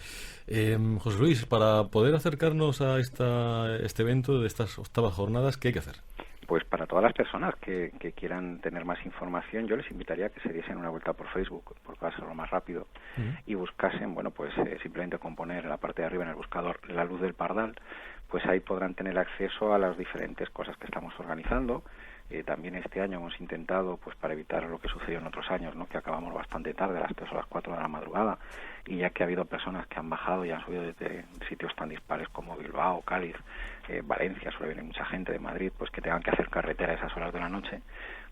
José Luis, para poder acercarnos a este evento de estas 8ª jornadas, ¿qué hay que hacer? Pues para todas las personas que quieran tener más información, yo les invitaría a que se diesen una vuelta por Facebook, porque va a ser lo más rápido, y buscasen, simplemente con poner en la parte de arriba en el buscador La Luz del Pardal, pues ahí podrán tener acceso a las diferentes cosas que estamos organizando. También este año hemos intentado, pues para evitar lo que sucedió en otros años, ¿no?, que acabamos bastante tarde, a las 3 o las 4 de la madrugada, y ya que ha habido personas que han bajado y han subido desde sitios tan dispares como Bilbao, Cádiz, Valencia, suele venir mucha gente de Madrid, pues que tengan que hacer carretera a esas horas de la noche.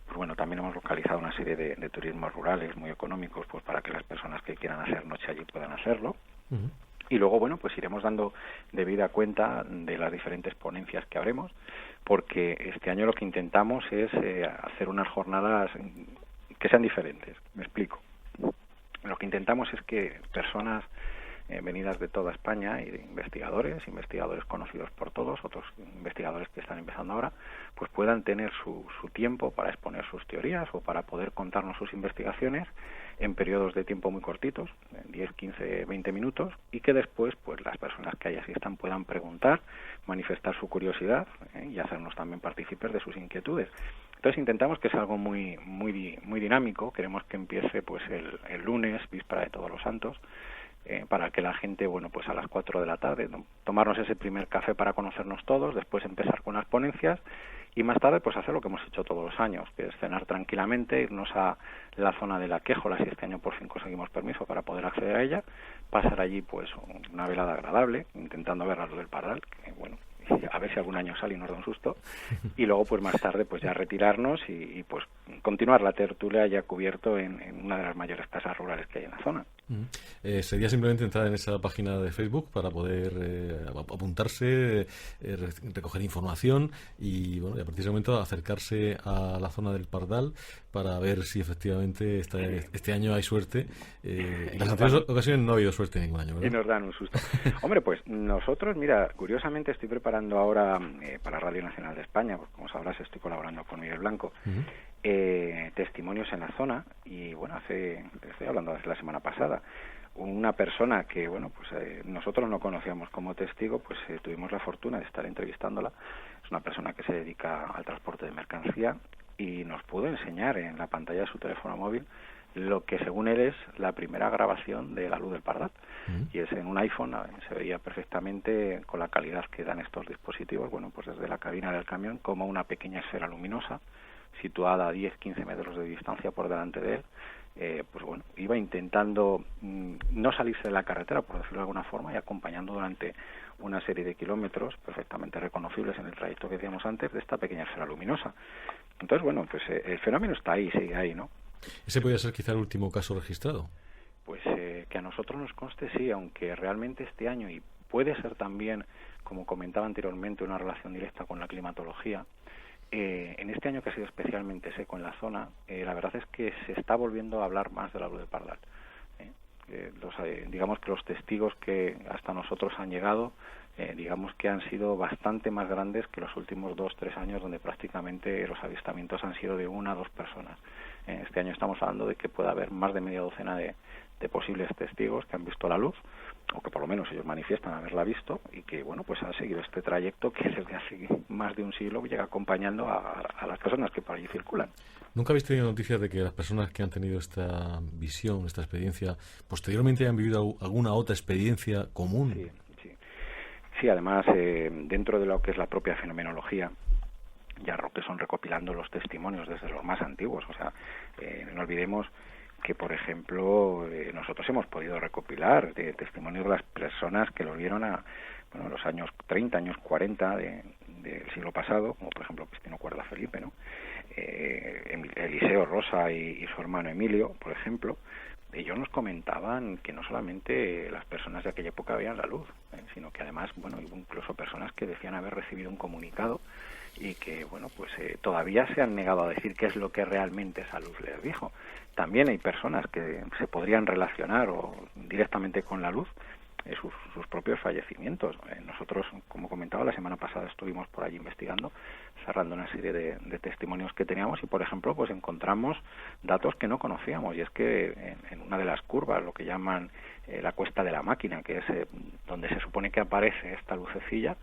Pues bueno, también hemos localizado una serie de turismos rurales muy económicos, pues para que las personas que quieran hacer noche allí puedan hacerlo. Y luego, pues iremos dando debida cuenta de las diferentes ponencias que habremos, porque este año lo que intentamos es hacer unas jornadas que sean diferentes. Me explico. Lo que intentamos es que personas venidas de toda España y de investigadores conocidos por todos, otros investigadores que están empezando ahora, pues puedan tener su tiempo para exponer sus teorías o para poder contarnos sus investigaciones en periodos de tiempo muy cortitos, 10, 15, 20 minutos, y que después pues las personas que ahí asistan puedan preguntar, manifestar su curiosidad y hacernos también partícipes de sus inquietudes. Entonces intentamos que sea algo muy dinámico. Queremos que empiece pues el lunes, víspera de Todos los Santos, para que la gente, pues a las 4 de la tarde, tomarnos ese primer café para conocernos todos, después empezar con las ponencias, y más tarde pues hacer lo que hemos hecho todos los años, que es cenar tranquilamente, irnos a la zona de la Quéjola, si este año por fin conseguimos permiso para poder acceder a ella, pasar allí pues una velada agradable, intentando ver La Luz del Pardal, que a ver si algún año sale y nos da un susto, y luego pues más tarde pues ya retirarnos y pues continuar la tertulia ya cubierto en una de las mayores casas rurales que hay en la zona. Sería simplemente entrar en esa página de Facebook para poder apuntarse, recoger información y a partir de ese momento acercarse a la zona del Pardal para ver si efectivamente este año hay suerte. En las anteriores ocasiones no ha habido suerte ningún año, ¿verdad? Y nos dan un susto. Hombre, pues nosotros, mira, curiosamente estoy preparando ahora para Radio Nacional de España, pues como sabrás estoy colaborando con Miguel Blanco, testimonios en la zona, y estoy hablando desde la semana pasada, una persona que nosotros no conocíamos como testigo, pues tuvimos la fortuna de estar entrevistándola. Es una persona que se dedica al transporte de mercancía y nos pudo enseñar en la pantalla de su teléfono móvil lo que según él es la primera grabación de La Luz del Pardal, y es en un iPhone. Se veía perfectamente con la calidad que dan estos dispositivos, pues desde la cabina del camión, como una pequeña esfera luminosa situada a 10-15 metros de distancia por delante de él, iba intentando no salirse de la carretera, por decirlo de alguna forma, y acompañando durante una serie de kilómetros perfectamente reconocibles en el trayecto que decíamos antes de esta pequeña esfera luminosa. Entonces, el fenómeno está ahí, sigue ahí, ¿no? ¿Ese podría ser quizá el último caso registrado? Pues que a nosotros nos conste sí, aunque realmente este año, y puede ser también, como comentaba anteriormente, una relación directa con la climatología, en este año que ha sido especialmente seco en la zona, la verdad es que se está volviendo a hablar más de La Luz del Pardal. Digamos que los testigos que hasta nosotros han llegado, digamos que han sido bastante más grandes que los últimos 2-3 años, donde prácticamente los avistamientos han sido de 1 a 2 personas. Este año estamos hablando de que puede haber más de media docena de posibles testigos que han visto la luz, o que por lo menos ellos manifiestan haberla visto, y que pues han seguido este trayecto que desde hace más de un siglo llega acompañando a las personas que por allí circulan. ¿Nunca habéis tenido noticias de que las personas que han tenido esta visión, esta experiencia, posteriormente hayan vivido alguna otra experiencia común? Sí. Sí, además, dentro de lo que es la propia fenomenología, ya lo que son recopilando los testimonios desde los más antiguos. O sea, no olvidemos que, por ejemplo, nosotros hemos podido recopilar testimonios de las personas que lo vieron los años 30, años 40 del siglo pasado, como por ejemplo Cristino Cuerda Felipe, ¿no? Eliseo Rosa y su hermano Emilio, por ejemplo. Ellos nos comentaban que no solamente las personas de aquella época veían la luz, sino que además, hubo incluso personas que decían haber recibido un comunicado y que, todavía se han negado a decir qué es lo que realmente esa luz les dijo. También hay personas que se podrían relacionar directamente con la luz, sus propios fallecimientos. Nosotros, como comentaba, la semana pasada estuvimos por allí investigando, cerrando una serie de testimonios que teníamos y, por ejemplo, pues encontramos datos que no conocíamos, y es que en una de las curvas, lo que llaman la cuesta de la máquina, que es donde se supone que aparece esta lucecilla,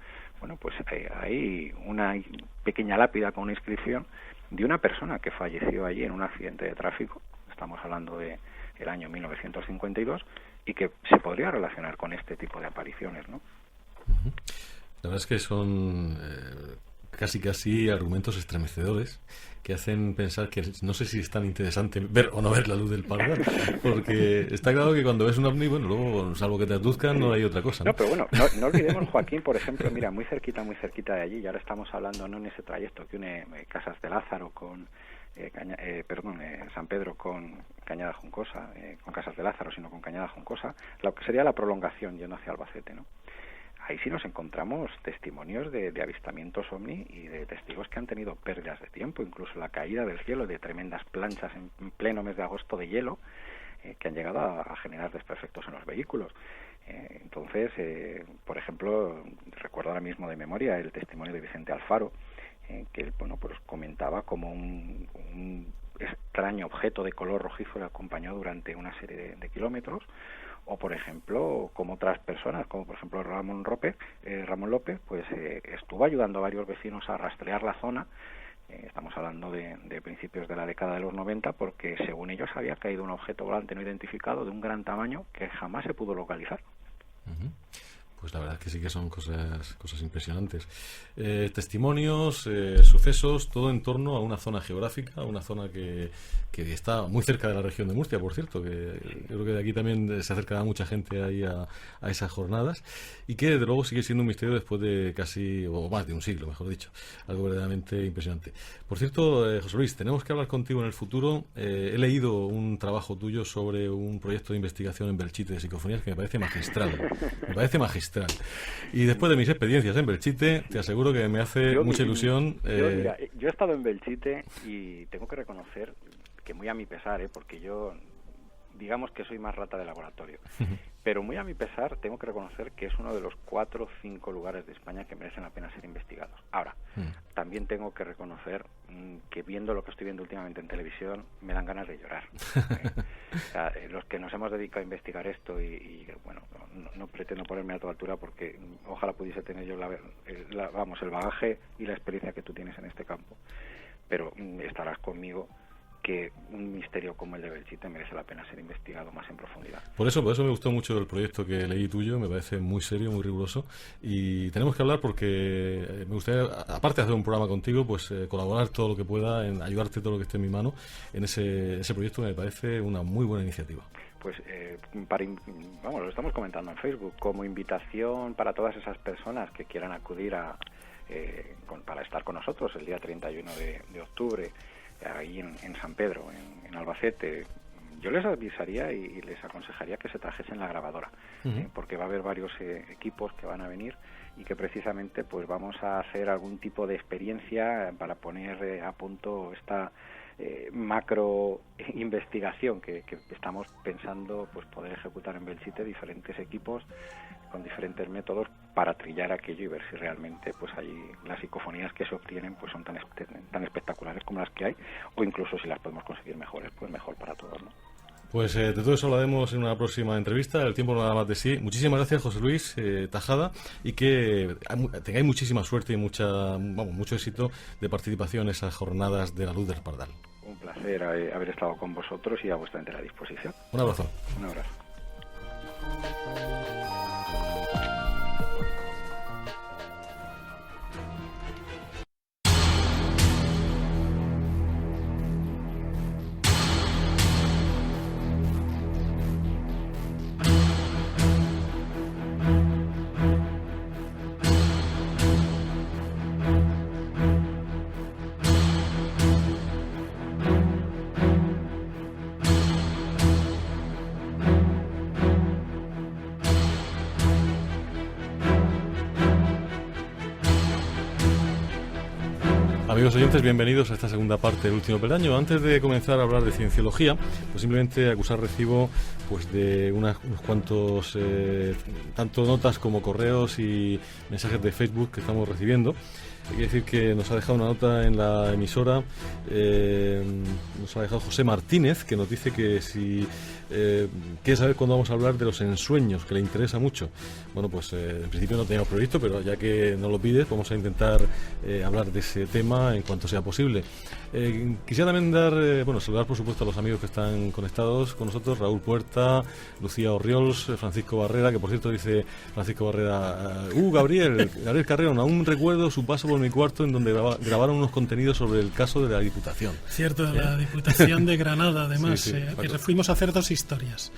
hay una pequeña lápida con una inscripción de una persona que falleció allí en un accidente de tráfico. Estamos hablando de el año 1952, y que se podría relacionar con este tipo de apariciones, ¿no? La verdad es que son casi argumentos estremecedores que hacen pensar que no sé si es tan interesante ver o no ver la luz del Pardal, porque está claro que cuando ves un ovni, luego, salvo que te aduzcan, no hay otra cosa, ¿no? No, pero no olvidemos, Joaquín, por ejemplo, mira, muy cerquita de allí, y ahora estamos hablando no en ese trayecto que une Casas de Lázaro con San Pedro con Cañada Juncosa, con Casas de Lázaro, sino con Cañada Juncosa, lo que sería la prolongación yendo hacia Albacete, ¿no? Ahí sí nos encontramos testimonios de avistamientos ovni y de testigos que han tenido pérdidas de tiempo, incluso la caída del cielo de tremendas planchas en pleno mes de agosto de hielo, que han llegado a generar desperfectos en los vehículos. Entonces, por ejemplo, recuerdo ahora mismo de memoria el testimonio de Vicente Alfaro, que él comentaba como un extraño objeto de color rojizo le acompañó durante una serie de kilómetros, o por ejemplo como otras personas, como por ejemplo Ramón López, estuvo ayudando a varios vecinos a rastrear la zona. Estamos hablando de principios de la década de los 90, porque según ellos había caído un objeto volante no identificado de un gran tamaño que jamás se pudo localizar. Uh-huh. Pues la verdad es que sí que son cosas impresionantes. Testimonios, sucesos, todo en torno a una zona geográfica, una zona que está muy cerca de la región de Murcia, por cierto, que yo creo que de aquí también se acercará mucha gente ahí a esas jornadas, y que desde luego sigue siendo un misterio después de casi, o más de un siglo, mejor dicho, algo verdaderamente impresionante. Por cierto, José Luis, tenemos que hablar contigo en el futuro. He leído un trabajo tuyo sobre un proyecto de investigación en Belchite de psicofonías que me parece magistral. Y después de mis experiencias en Belchite, te aseguro que me hace mucha ilusión. Yo he estado en Belchite y tengo que reconocer que muy a mi pesar, porque yo digamos que soy más rata de laboratorio, pero muy a mi pesar tengo que reconocer que es uno de los 4 o 5 lugares de España que merecen la pena ser investigados. Ahora, también tengo que reconocer que viendo lo que estoy viendo últimamente en televisión me dan ganas de llorar. O sea, los que nos hemos dedicado a investigar esto y no pretendo ponerme a tu altura, porque ojalá pudiese tener yo el bagaje y la experiencia que tú tienes en este campo, pero estarás conmigo que un misterio como el de Belchite merece la pena ser investigado más en profundidad. Por eso me gustó mucho el proyecto que leí tuyo, me parece muy serio, muy riguroso, y tenemos que hablar porque me gustaría, aparte de hacer un programa contigo, pues colaborar todo lo que pueda, en ayudarte todo lo que esté en mi mano en ese proyecto, que me parece una muy buena iniciativa. Pues lo estamos comentando en Facebook, como invitación para todas esas personas que quieran acudir para estar con nosotros el día 31 de octubre, ahí en San Pedro, en Albacete. Yo les avisaría y les aconsejaría que se trajesen la grabadora, porque va a haber varios equipos que van a venir y que precisamente pues vamos a hacer algún tipo de experiencia para poner a punto esta macro investigación que estamos pensando pues poder ejecutar en Belchite, diferentes equipos con diferentes métodos para trillar aquello y ver si realmente pues allí las psicofonías que se obtienen pues son tan espectaculares como las que hay, o incluso si las podemos conseguir mejores, pues mejor para todos, ¿no? Pues de todo eso hablaremos en una próxima entrevista. El tiempo nada más de sí. Muchísimas gracias, José Luis Tajada, y que tengáis muchísima suerte y mucho éxito de participación en esas jornadas de la luz del Pardal. Un placer haber estado con vosotros y a vuestra entera disposición. Un abrazo. Un abrazo. Amigos oyentes, bienvenidos a esta segunda parte del Último Peldaño. Antes de comenzar a hablar de cienciología, pues simplemente acusar recibo pues de unos cuantos tanto notas como correos y mensajes de Facebook que estamos recibiendo. Hay que decir que nos ha dejado una nota en la emisora, nos ha dejado José Martínez, que nos dice que si quiere saber cuándo vamos a hablar de los ensueños, que le interesa mucho. Bueno, pues en principio no teníamos previsto, pero ya que nos lo pides, vamos a intentar hablar de ese tema en cuanto sea posible. Quisiera también saludar por supuesto a los amigos que están conectados con nosotros: Raúl Puerta, Lucía Orriols, Francisco Barrera, que por cierto dice Francisco Barrera, Gabriel Carreón, aún recuerdo su paso por mi cuarto en donde grabaron unos contenidos sobre el caso de la Diputación. Cierto, la Diputación de Granada, además, sí, que fuimos a hacer dos historias.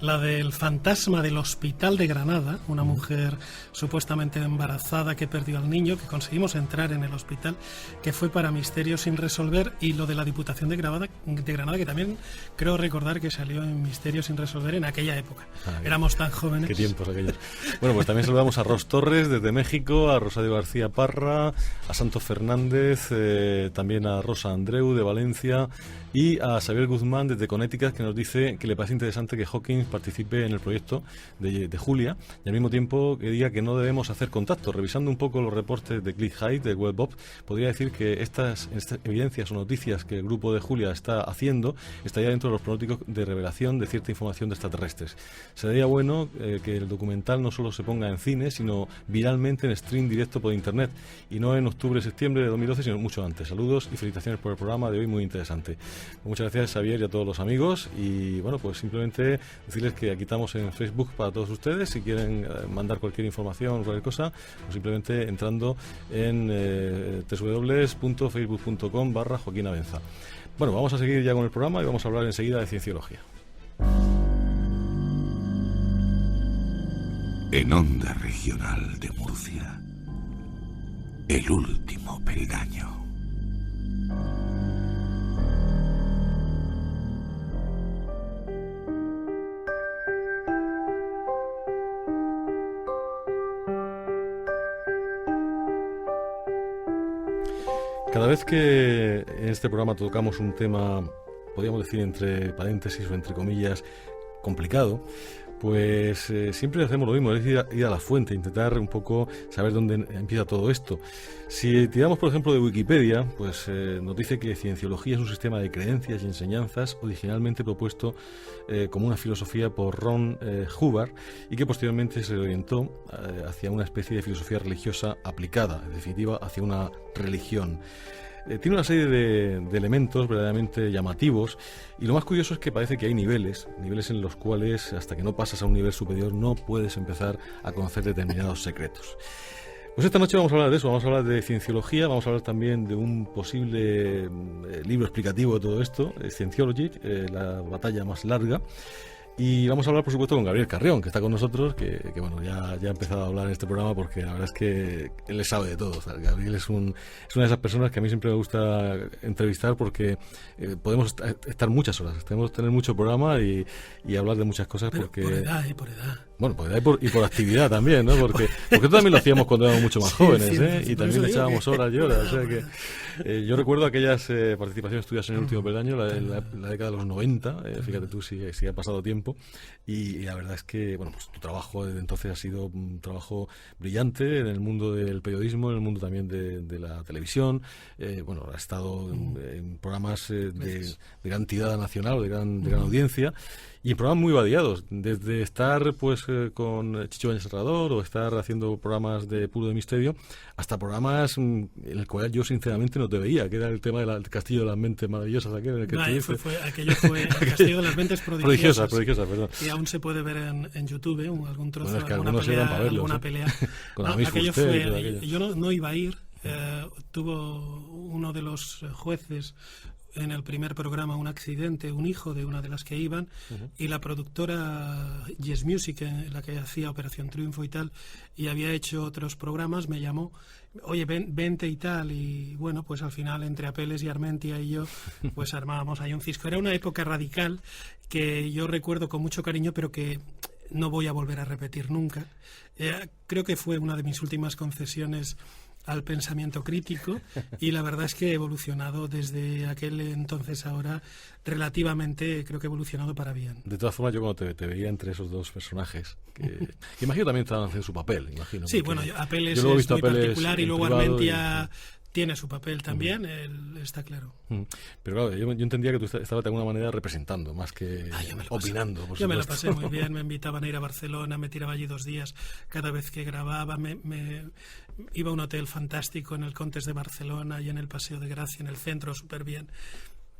La del fantasma del Hospital de Granada, una mujer supuestamente embarazada que perdió al niño, que conseguimos entrar en el hospital, que fue para Misterios sin resolver, y lo de la Diputación de Granada, que también creo recordar que salió en Misterios sin resolver en aquella época. Éramos tan jóvenes. Qué tiempos aquellos. Bueno, pues también saludamos a Ros Torres desde México, a Rosario García Parra, a Santos Fernández, también a Rosa Andreu de Valencia, y a Xavier Guzmán desde Connecticut, que nos dice que le parece interesante que Hawking participe en el proyecto de Julia, y al mismo tiempo que diga que no debemos hacer contacto. Revisando un poco los reportes de Click Hyde, de WebOp, podría decir que estas evidencias o noticias que el grupo de Julia está haciendo estaría dentro de los pronósticos de revelación de cierta información de extraterrestres. Sería bueno que el documental no solo se ponga en cine, sino viralmente en stream directo por internet, y no en octubre-septiembre de 2012, sino mucho antes. Saludos y felicitaciones por el programa de hoy, muy interesante. Muchas gracias, Xavier, y a todos los amigos. Y bueno, pues simplemente decirles que aquí estamos en Facebook para todos ustedes. Si quieren mandar cualquier información o cualquier cosa, pues simplemente entrando en www.facebook.com/Joaquín Avenza. Bueno, vamos a seguir ya con el programa y vamos a hablar enseguida de cienciología. En Onda Regional de Murcia, el último peldaño. Cada vez que en este programa tocamos un tema, podríamos decir entre paréntesis o entre comillas, complicado, pues siempre hacemos lo mismo, es ir a la fuente, intentar un poco saber dónde empieza todo esto. Si tiramos, por ejemplo, de Wikipedia, pues nos dice que cienciología es un sistema de creencias y enseñanzas originalmente propuesto como una filosofía por Ron Hubbard, y que posteriormente se orientó hacia una especie de filosofía religiosa aplicada, en definitiva, hacia una religión. Tiene una serie de elementos verdaderamente llamativos, y lo más curioso es que parece que hay niveles en los cuales hasta que no pasas a un nivel superior no puedes empezar a conocer determinados secretos. Pues esta noche vamos a hablar de eso, vamos a hablar de cienciología, vamos a hablar también de un posible libro explicativo de todo esto, Scientology, la batalla más larga. Y vamos a hablar, por supuesto, con Gabriel Carreón, que está con nosotros, que bueno, ya ha empezado a hablar en este programa, porque la verdad es que él le sabe de todo. O sea, Gabriel es una de esas personas que a mí siempre me gusta entrevistar, porque podemos estar muchas horas, tenemos que tener mucho programa y hablar de muchas cosas. Pero porque por edad, por edad. Bueno, por edad y por actividad también, ¿no? Porque también lo hacíamos cuando éramos mucho más jóvenes, sí, y también le echábamos horas y horas. O sea que yo recuerdo aquellas participaciones tuyas en el último peldaño, la década de los 90, fíjate tú si ha pasado tiempo. Y la verdad es que, bueno, pues tu trabajo desde entonces ha sido un trabajo brillante en el mundo del periodismo, en el mundo también de la televisión. Bueno, has estado en programas de gran tirada nacional, de gran audiencia, y en programas muy variados, desde estar pues con Chicho Bañez Serrador, o estar haciendo programas de puro de misterio, hasta programas en el cual yo sinceramente no te veía, que era el tema del Castillo de las Mentes Maravillosas, aquel en el que aquello fue el Castillo de las Mentes Prodigiosas, perdón. Y aún se puede ver en YouTube, algún trozo, bueno, es que alguna pelea. Con aquello fue, yo no iba a ir, tuvo uno de los jueces en el primer programa un accidente, un hijo de una de las que iban, y la productora Yes Music, la que hacía Operación Triunfo y tal, y había hecho otros programas, me llamó, oye, vente y tal, y bueno, pues al final entre Apeles y Armentia y yo, pues armábamos ahí un cisco. Era una época radical que yo recuerdo con mucho cariño, pero que no voy a volver a repetir nunca. Creo que fue una de mis últimas concesiones al pensamiento crítico, y la verdad es que he evolucionado desde aquel entonces ahora relativamente, creo que he evolucionado para bien. De todas formas, yo cuando te veía entre esos dos personajes, que imagino también estaban haciendo su papel, imagino. Sí, bueno, Apeles es muy particular, y luego Armentia tiene su papel también, está claro. Pero claro, yo entendía que tú estabas de alguna manera representando, más que opinando. Yo me lo pasé muy bien, me invitaban a ir a Barcelona, me tiraba allí 2 días cada vez que grababa, me iba a un hotel fantástico en el Contes de Barcelona y en el Paseo de Gracia, en el centro, súper bien.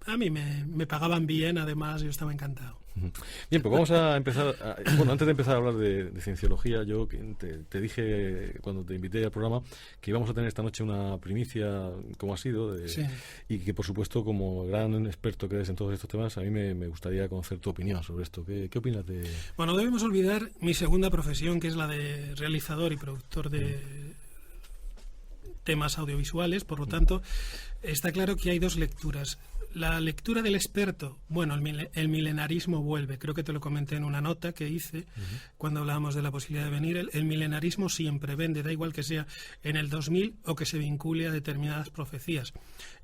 A mí me pagaban bien, además, yo estaba encantado. Bien, pues vamos a empezar. Bueno, antes de empezar a hablar de cienciología, yo te dije cuando te invité al programa que íbamos a tener esta noche una primicia, como ha sido, sí. Y que, por supuesto, como gran experto que eres en todos estos temas, a mí me gustaría conocer tu opinión sobre esto. ¿Qué opinas de...? Bueno, no debemos olvidar mi segunda profesión, que es la de realizador y productor de temas audiovisuales. Por lo tanto, está claro que hay 2 lecturas. La lectura del experto, bueno, el milenarismo vuelve. Creo que te lo comenté en una nota que hice cuando hablábamos de la posibilidad de venir. El milenarismo siempre vende, da igual que sea en el 2000 o que se vincule a determinadas profecías.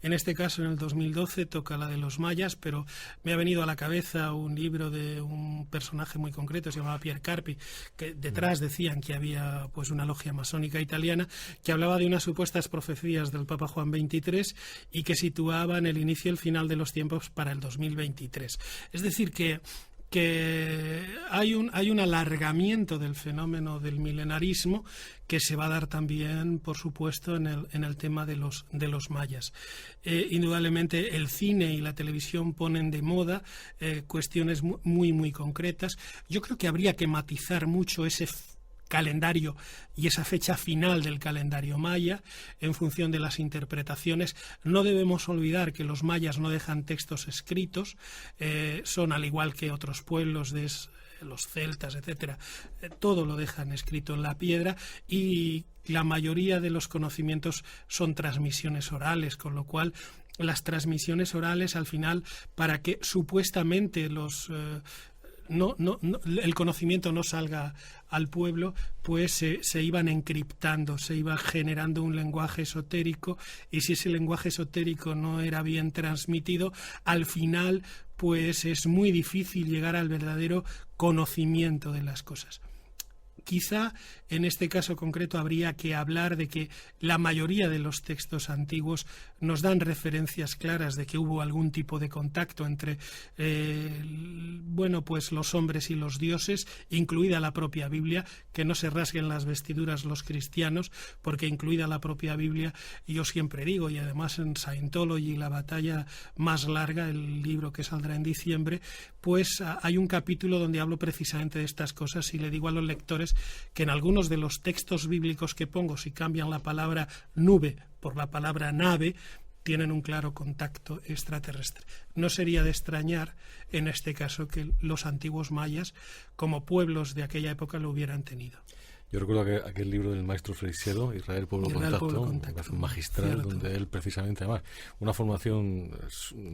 En este caso, en el 2012, toca la de los mayas, pero me ha venido a la cabeza un libro de un personaje muy concreto, se llamaba Pierre Carpi, que detrás decían que había pues una logia masónica italiana que hablaba de unas supuestas profecías del Papa Juan XXIII y que situaban el inicio y el final de los tiempos para el 2023. Es decir, que hay un alargamiento del fenómeno del milenarismo que se va a dar también, por supuesto, en el tema de los mayas. Indudablemente el cine y la televisión ponen de moda cuestiones muy, muy concretas. Yo creo que habría que matizar mucho ese calendario y esa fecha final del calendario maya en función de las interpretaciones. No debemos olvidar que los mayas no dejan textos escritos, son al igual que otros pueblos de los celtas, etcétera, todo lo dejan escrito en la piedra, y la mayoría de los conocimientos son transmisiones orales, con lo cual las transmisiones orales al final, para que supuestamente el conocimiento no salga al pueblo, pues se iban encriptando, se iba generando un lenguaje esotérico, y si ese lenguaje esotérico no era bien transmitido, al final pues es muy difícil llegar al verdadero conocimiento de las cosas. Quizá en este caso concreto habría que hablar de que la mayoría de los textos antiguos nos dan referencias claras de que hubo algún tipo de contacto entre pues los hombres y los dioses, incluida la propia Biblia, que no se rasguen las vestiduras los cristianos, porque incluida la propia Biblia, yo siempre digo, y además en Scientology, la batalla más larga, el libro que saldrá en diciembre, pues hay un capítulo donde hablo precisamente de estas cosas, y le digo a los lectores que en algunos de los textos bíblicos que pongo, si cambian la palabra nube por la palabra nave, tienen un claro contacto extraterrestre. No sería de extrañar, en este caso, que los antiguos mayas, como pueblos de aquella época, lo hubieran tenido. Yo recuerdo aquel libro del maestro Freixedo, Israel, Pueblo Contacto, magistral, cierto, donde él precisamente, además, una formación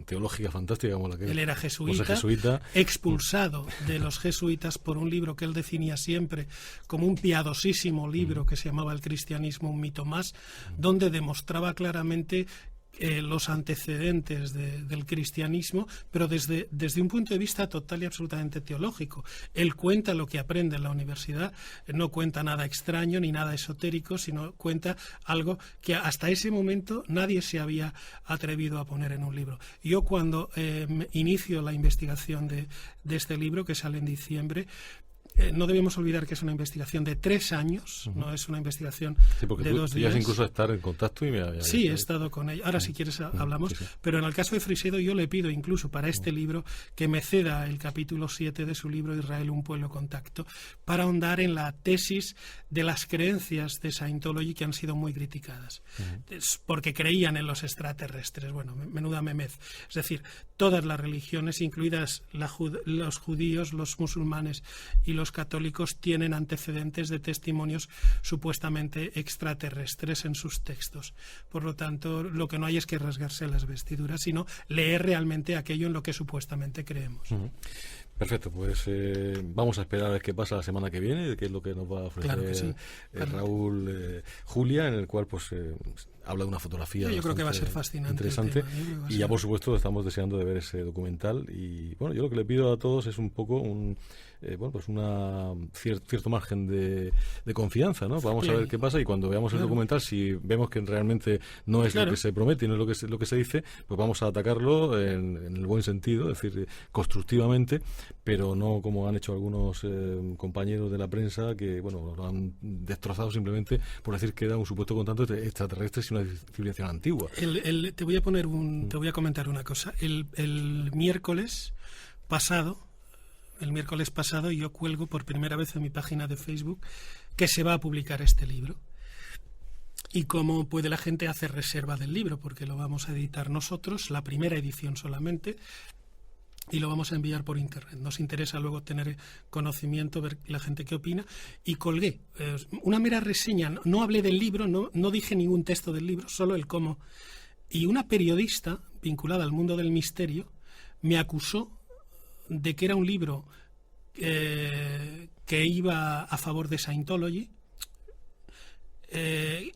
teológica fantástica como la que él era jesuita, expulsado de los jesuitas por un libro que él definía siempre como un piadosísimo libro que se llamaba El cristianismo, un mito más, donde demostraba claramente los antecedentes del cristianismo, pero desde un punto de vista total y absolutamente teológico. Él cuenta lo que aprende en la universidad, no cuenta nada extraño ni nada esotérico, sino cuenta algo que hasta ese momento nadie se había atrevido a poner en un libro. Yo cuando inicio la investigación de este libro, que sale en diciembre, no debemos olvidar que es una investigación de 3 años, no es una investigación de 2 días. Sí, incluso estar en contacto y sí, he estado con ella. Ahora, si quieres, hablamos. Sí. Pero en el caso de Freixedo, yo le pido incluso para este libro que me ceda el capítulo 7 de su libro Israel, un pueblo contacto, para ahondar en la tesis de las creencias de Scientology, que han sido muy criticadas, porque creían en los extraterrestres. Bueno, menuda memez. Es decir, todas las religiones, incluidas los judíos, los musulmanes y los católicos, tienen antecedentes de testimonios supuestamente extraterrestres en sus textos. Por lo tanto, lo que no hay es que rasgarse las vestiduras, sino leer realmente aquello en lo que supuestamente creemos. Perfecto, pues vamos a esperar a ver qué pasa la semana que viene, qué es lo que nos va a ofrecer Claro que sí. Raúl Julia, en el cual pues habla de una fotografía yo creo que va a ser fascinante, interesante, y ya por supuesto estamos deseando de ver ese documental. Y bueno, yo lo que le pido a todos es un poco cierto margen de confianza, ¿no? Vamos a ver qué pasa, y cuando veamos el documental, si vemos que realmente no es lo que se promete y no es lo que se dice, pues vamos a atacarlo en el buen sentido, es decir, constructivamente, pero no como han hecho algunos compañeros de la prensa que, bueno, lo han destrozado simplemente por decir que era un supuesto contacto extraterrestre sin una civilización antigua. Te voy a comentar una cosa. El miércoles pasado yo cuelgo por primera vez en mi página de Facebook que se va a publicar este libro. Y cómo puede la gente hacer reserva del libro, porque lo vamos a editar nosotros, la primera edición solamente, y lo vamos a enviar por internet. Nos interesa luego tener conocimiento, ver la gente qué opina, y colgué una mera reseña. No hablé del libro, no dije ningún texto del libro, solo el cómo. Y una periodista vinculada al mundo del misterio me acusó de que era un libro que iba a favor de Scientology,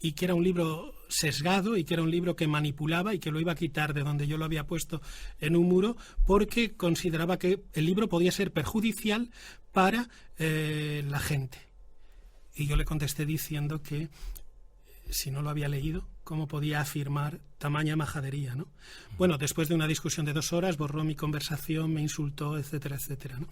y que era un libro sesgado, y que era un libro que manipulaba, y que lo iba a quitar de donde yo lo había puesto en un muro, porque consideraba que el libro podía ser perjudicial para la gente. Y yo le contesté diciendo que si no lo había leído, ¿cómo podía afirmar tamaña majadería, ¿no? Bueno, después de una discusión de 2 horas, borró mi conversación, me insultó, etcétera, etcétera, ¿no?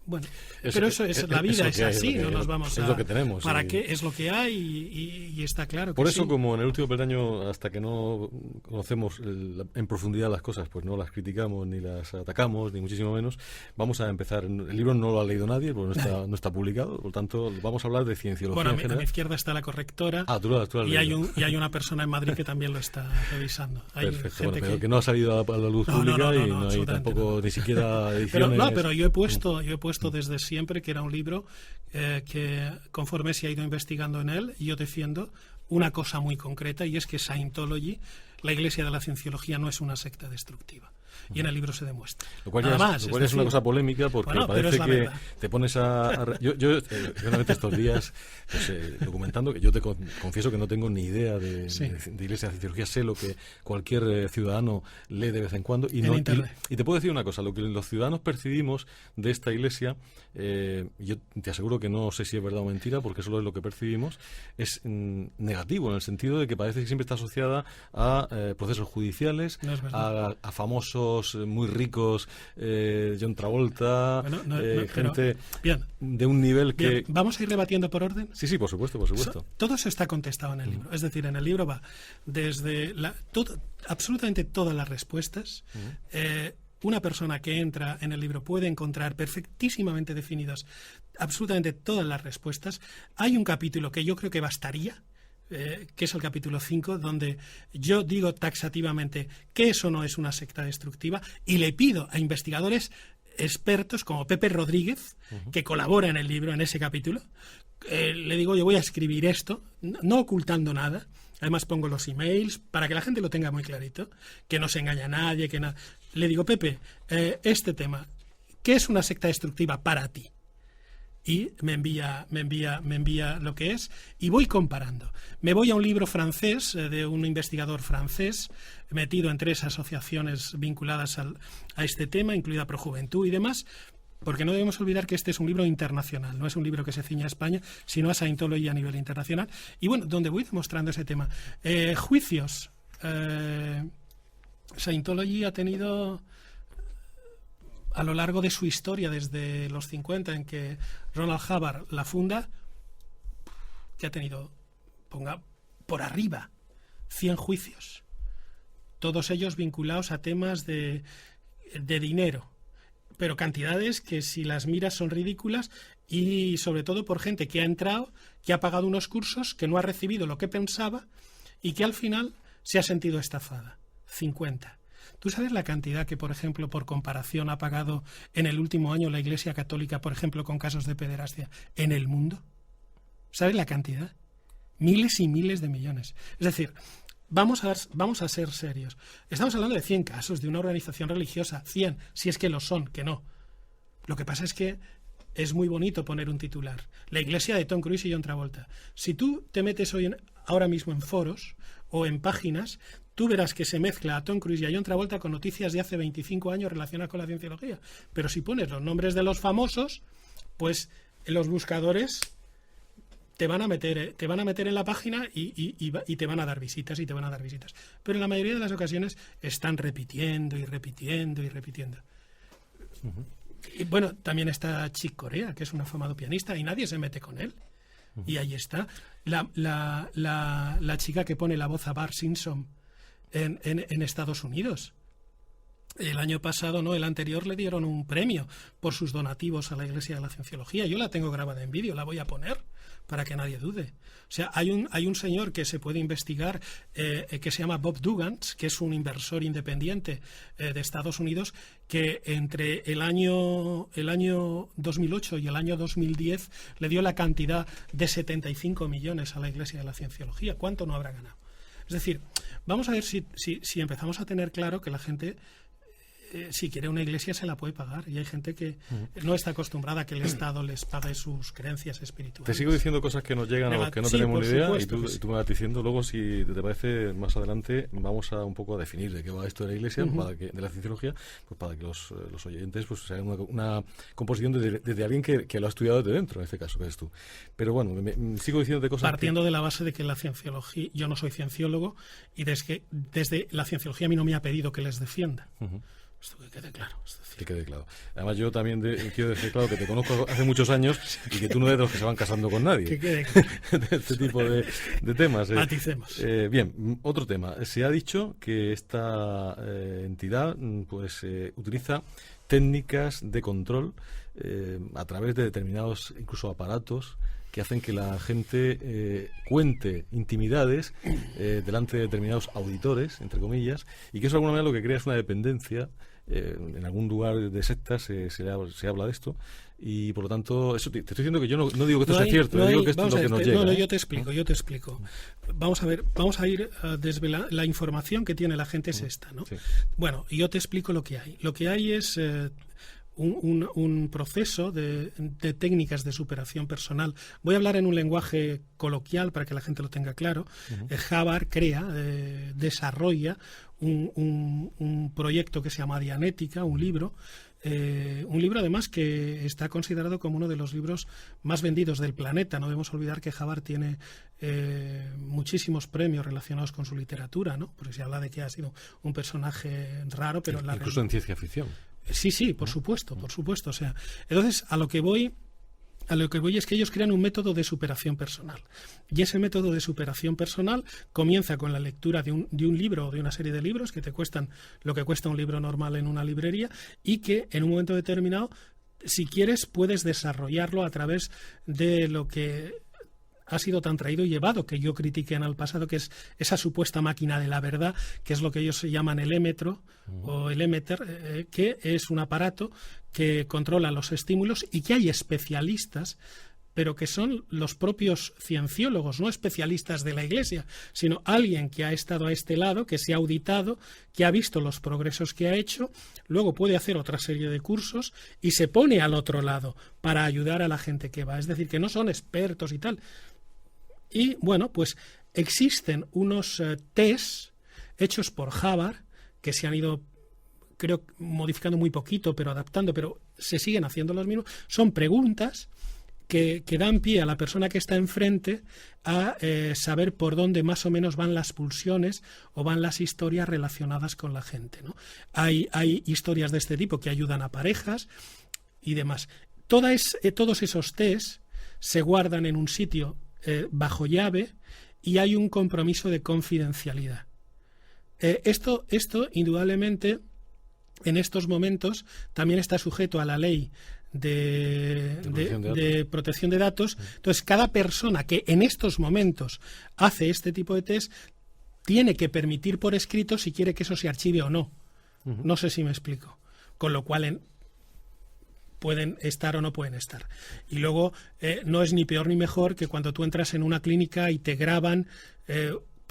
Bueno, pero eso es la vida, es así, no nos vamos a... Es lo que tenemos. ¿Para qué? Es lo que hay, y está claro que por eso, sí. como en el último peldaño, hasta que no conocemos en profundidad las cosas, pues no las criticamos ni las atacamos, ni muchísimo menos. Vamos a empezar. El libro no lo ha leído nadie, porque no está publicado, por lo tanto vamos a hablar de cienciología. Bueno, en general. a mi izquierda está la correctora, tú lo has y hay una persona en Madrid que también lo está revisando. Hay perfecto, pero que no ha salido a la luz pública, y no hay tampoco ni siquiera ediciones. Pero yo he puesto desde siempre que era un libro que, conforme se ha ido investigando en él, yo defiendo una cosa muy concreta, y es que Scientology, la Iglesia de la Cienciología, no es una secta destructiva. Y en el libro se demuestra. Lo cual es una cosa polémica, porque parece que te pones yo realmente estos días documentando, que yo te confieso que no tengo ni idea de Iglesia de Cienciología. Sé lo que cualquier ciudadano lee de vez en cuando, y te puedo decir una cosa: lo que los ciudadanos percibimos de esta Iglesia, yo te aseguro que no sé si es verdad o mentira, porque solo es lo que percibimos, es negativo, en el sentido de que parece que siempre está asociada a procesos judiciales, a famosos muy ricos, John Travolta, gente de un nivel que... Bien, ¿vamos a ir rebatiendo por orden? Sí, por supuesto. Todo eso está contestado en el libro. Es decir, en el libro va desde absolutamente todas las respuestas. Una persona que entra en el libro puede encontrar perfectísimamente definidas absolutamente todas las respuestas. Hay un capítulo que yo creo que bastaría, que es el capítulo 5, donde yo digo taxativamente que eso no es una secta destructiva, y le pido a investigadores expertos como Pepe Rodríguez, que colabora en el libro, en ese capítulo, le digo, yo voy a escribir esto, no ocultando nada. Además pongo los emails para que la gente lo tenga muy clarito, que no se engaña a nadie, que nada. Le digo, Pepe, este tema, ¿qué es una secta destructiva para ti? Y me envía lo que es, y voy comparando. Me voy a un libro francés, de un investigador francés, metido en 3 asociaciones vinculadas a este tema, incluida Projuventud y demás, porque no debemos olvidar que este es un libro internacional, no es un libro que se ciña a España, sino a Scientology a nivel internacional. Y bueno, donde voy demostrando ese tema. Juicios. Scientology ha tenido, a lo largo de su historia, desde los 50, en que Ronald Hubbard la funda, que ha tenido, ponga por arriba, 100 juicios. Todos ellos vinculados a temas de dinero, pero cantidades que, si las miras, son ridículas, y sobre todo por gente que ha entrado, que ha pagado unos cursos, que no ha recibido lo que pensaba, y que al final se ha sentido estafada. 50. ¿Tú sabes la cantidad que, por ejemplo, por comparación, ha pagado en el último año la Iglesia Católica, por ejemplo, con casos de pederastia en el mundo? ¿Sabes la cantidad? Miles y miles de millones. Es decir, vamos a ser serios. Estamos hablando de 100 casos de una organización religiosa, 100, si es que lo son, que no. Lo que pasa es que es muy bonito poner un titular. La iglesia de Tom Cruise y John Travolta. Si tú te metes ahora mismo en foros o en páginas, tú verás que se mezcla a Tom Cruise y a John Travolta con noticias de hace 25 años relacionadas con la cienciología. Pero si pones los nombres de los famosos, pues los buscadores te van a meter en la página y te van a dar visitas y te van a dar visitas. Pero en la mayoría de las ocasiones están repitiendo y repitiendo y repitiendo. Y bueno, también está Chick Corea, que es un afamado pianista, y nadie se mete con él. Y ahí está. La chica que pone la voz a Bart Simpson en Estados Unidos. El año pasado, no, el anterior, le dieron un premio por sus donativos a la Iglesia de la Cienciología. Yo la tengo grabada en vídeo, la voy a poner para que nadie dude. O sea, hay un señor que se puede investigar que se llama Bob Dugans, que es un inversor independiente de Estados Unidos, que entre el año 2008 y el año 2010 le dio la cantidad de 75 millones a la Iglesia de la Cienciología. ¿Cuánto no habrá ganado? Es decir, vamos a ver si empezamos a tener claro que la gente, si quiere una iglesia, se la puede pagar, y hay gente que no está acostumbrada a que el Estado les pague sus creencias espirituales. Te sigo diciendo cosas que nos llegan a los que no tenemos ni idea, y tú me vas diciendo. Luego, si te parece, más adelante vamos a un poco a definir de qué va esto de la iglesia, de la cienciología, pues para que los oyentes pues se hagan una composición desde alguien que lo ha estudiado desde dentro, en este caso, que eres tú. Pero bueno, sigo diciéndote cosas. Partiendo de la base de que la cienciología, yo no soy cienciólogo, y desde la cienciología a mí no me ha pedido que les defienda. Esto que quede claro. Que quede claro. Además, yo también quiero decir claro que te conozco hace muchos años y que tú no eres de los que se van casando con nadie. Que quede claro. De este tipo de temas. Maticemos. Bien, otro tema. Se ha dicho que esta entidad pues utiliza técnicas de control a través de determinados, incluso aparatos, que hacen que la gente cuente intimidades delante de determinados auditores, entre comillas, y que eso de alguna manera lo que crea es una dependencia. En algún lugar de sectas se habla de esto, y por lo tanto, eso te estoy diciendo que yo no digo que esto sea cierto, digo que esto es lo que nos llega. No, yo te explico. Vamos a ir a desvelar. La información que tiene la gente es esta, ¿no? Sí. Bueno, y yo te explico lo que hay. Lo que hay es un proceso de técnicas de superación personal. Voy a hablar en un lenguaje coloquial para que la gente lo tenga claro. Hubbard desarrolla un proyecto que se llama Dianética, un libro además que está considerado como uno de los libros más vendidos del planeta. No debemos olvidar que Hubbard tiene muchísimos premios relacionados con su literatura, ¿no? Porque se habla de que ha sido un personaje raro, pero incluso en ciencia ficción. Sí, por supuesto. O sea, entonces a lo que voy es que ellos crean un método de superación personal. Y ese método de superación personal comienza con la lectura de un libro o de una serie de libros que te cuestan lo que cuesta un libro normal en una librería, y que en un momento determinado, si quieres, puedes desarrollarlo a través de lo que ha sido tan traído y llevado, que yo critiqué en el pasado, que es esa supuesta máquina de la verdad, que es lo que ellos llaman el émetro o el émeter, que es un aparato que controla los estímulos, y que hay especialistas, pero que son los propios cienciólogos, no especialistas de la Iglesia, sino alguien que ha estado a este lado, que se ha auditado, que ha visto los progresos que ha hecho, luego puede hacer otra serie de cursos y se pone al otro lado para ayudar a la gente que va. Es decir, que no son expertos y tal. Y bueno, pues existen unos test hechos por Hubbard que se han ido, creo, modificando muy poquito, pero adaptando, pero se siguen haciendo los mismos. Son preguntas que dan pie a la persona que está enfrente a saber por dónde más o menos van las pulsiones o van las historias relacionadas con la gente, ¿no? Hay historias de este tipo que ayudan a parejas y demás. Todos esos test se guardan en un sitio bajo llave, y hay un compromiso de confidencialidad. Esto indudablemente en estos momentos también está sujeto a la ley de protección de datos. Entonces, cada persona que en estos momentos hace este tipo de test tiene que permitir por escrito si quiere que eso se archive o no. No sé si me explico. Con lo cual pueden estar o no pueden estar. Y luego no es ni peor ni mejor que cuando tú entras en una clínica y te graban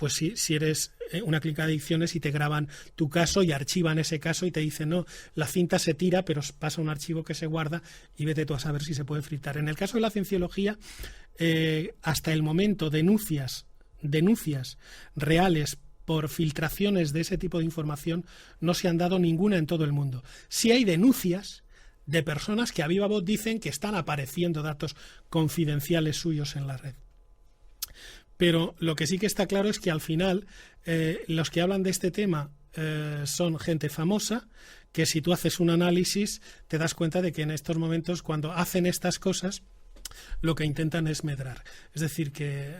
pues si eres una clínica de adicciones y te graban tu caso y archivan ese caso y te dicen, no, la cinta se tira, pero pasa un archivo que se guarda y vete tú a saber si se puede fritar. En el caso de la cienciología, hasta el momento, denuncias reales por filtraciones de ese tipo de información no se han dado ninguna en todo el mundo. Sí hay denuncias de personas que a viva voz dicen que están apareciendo datos confidenciales suyos en la red. Pero lo que sí que está claro es que al final los que hablan de este tema son gente famosa, que si tú haces un análisis te das cuenta de que en estos momentos, cuando hacen estas cosas, lo que intentan es medrar. Es decir, que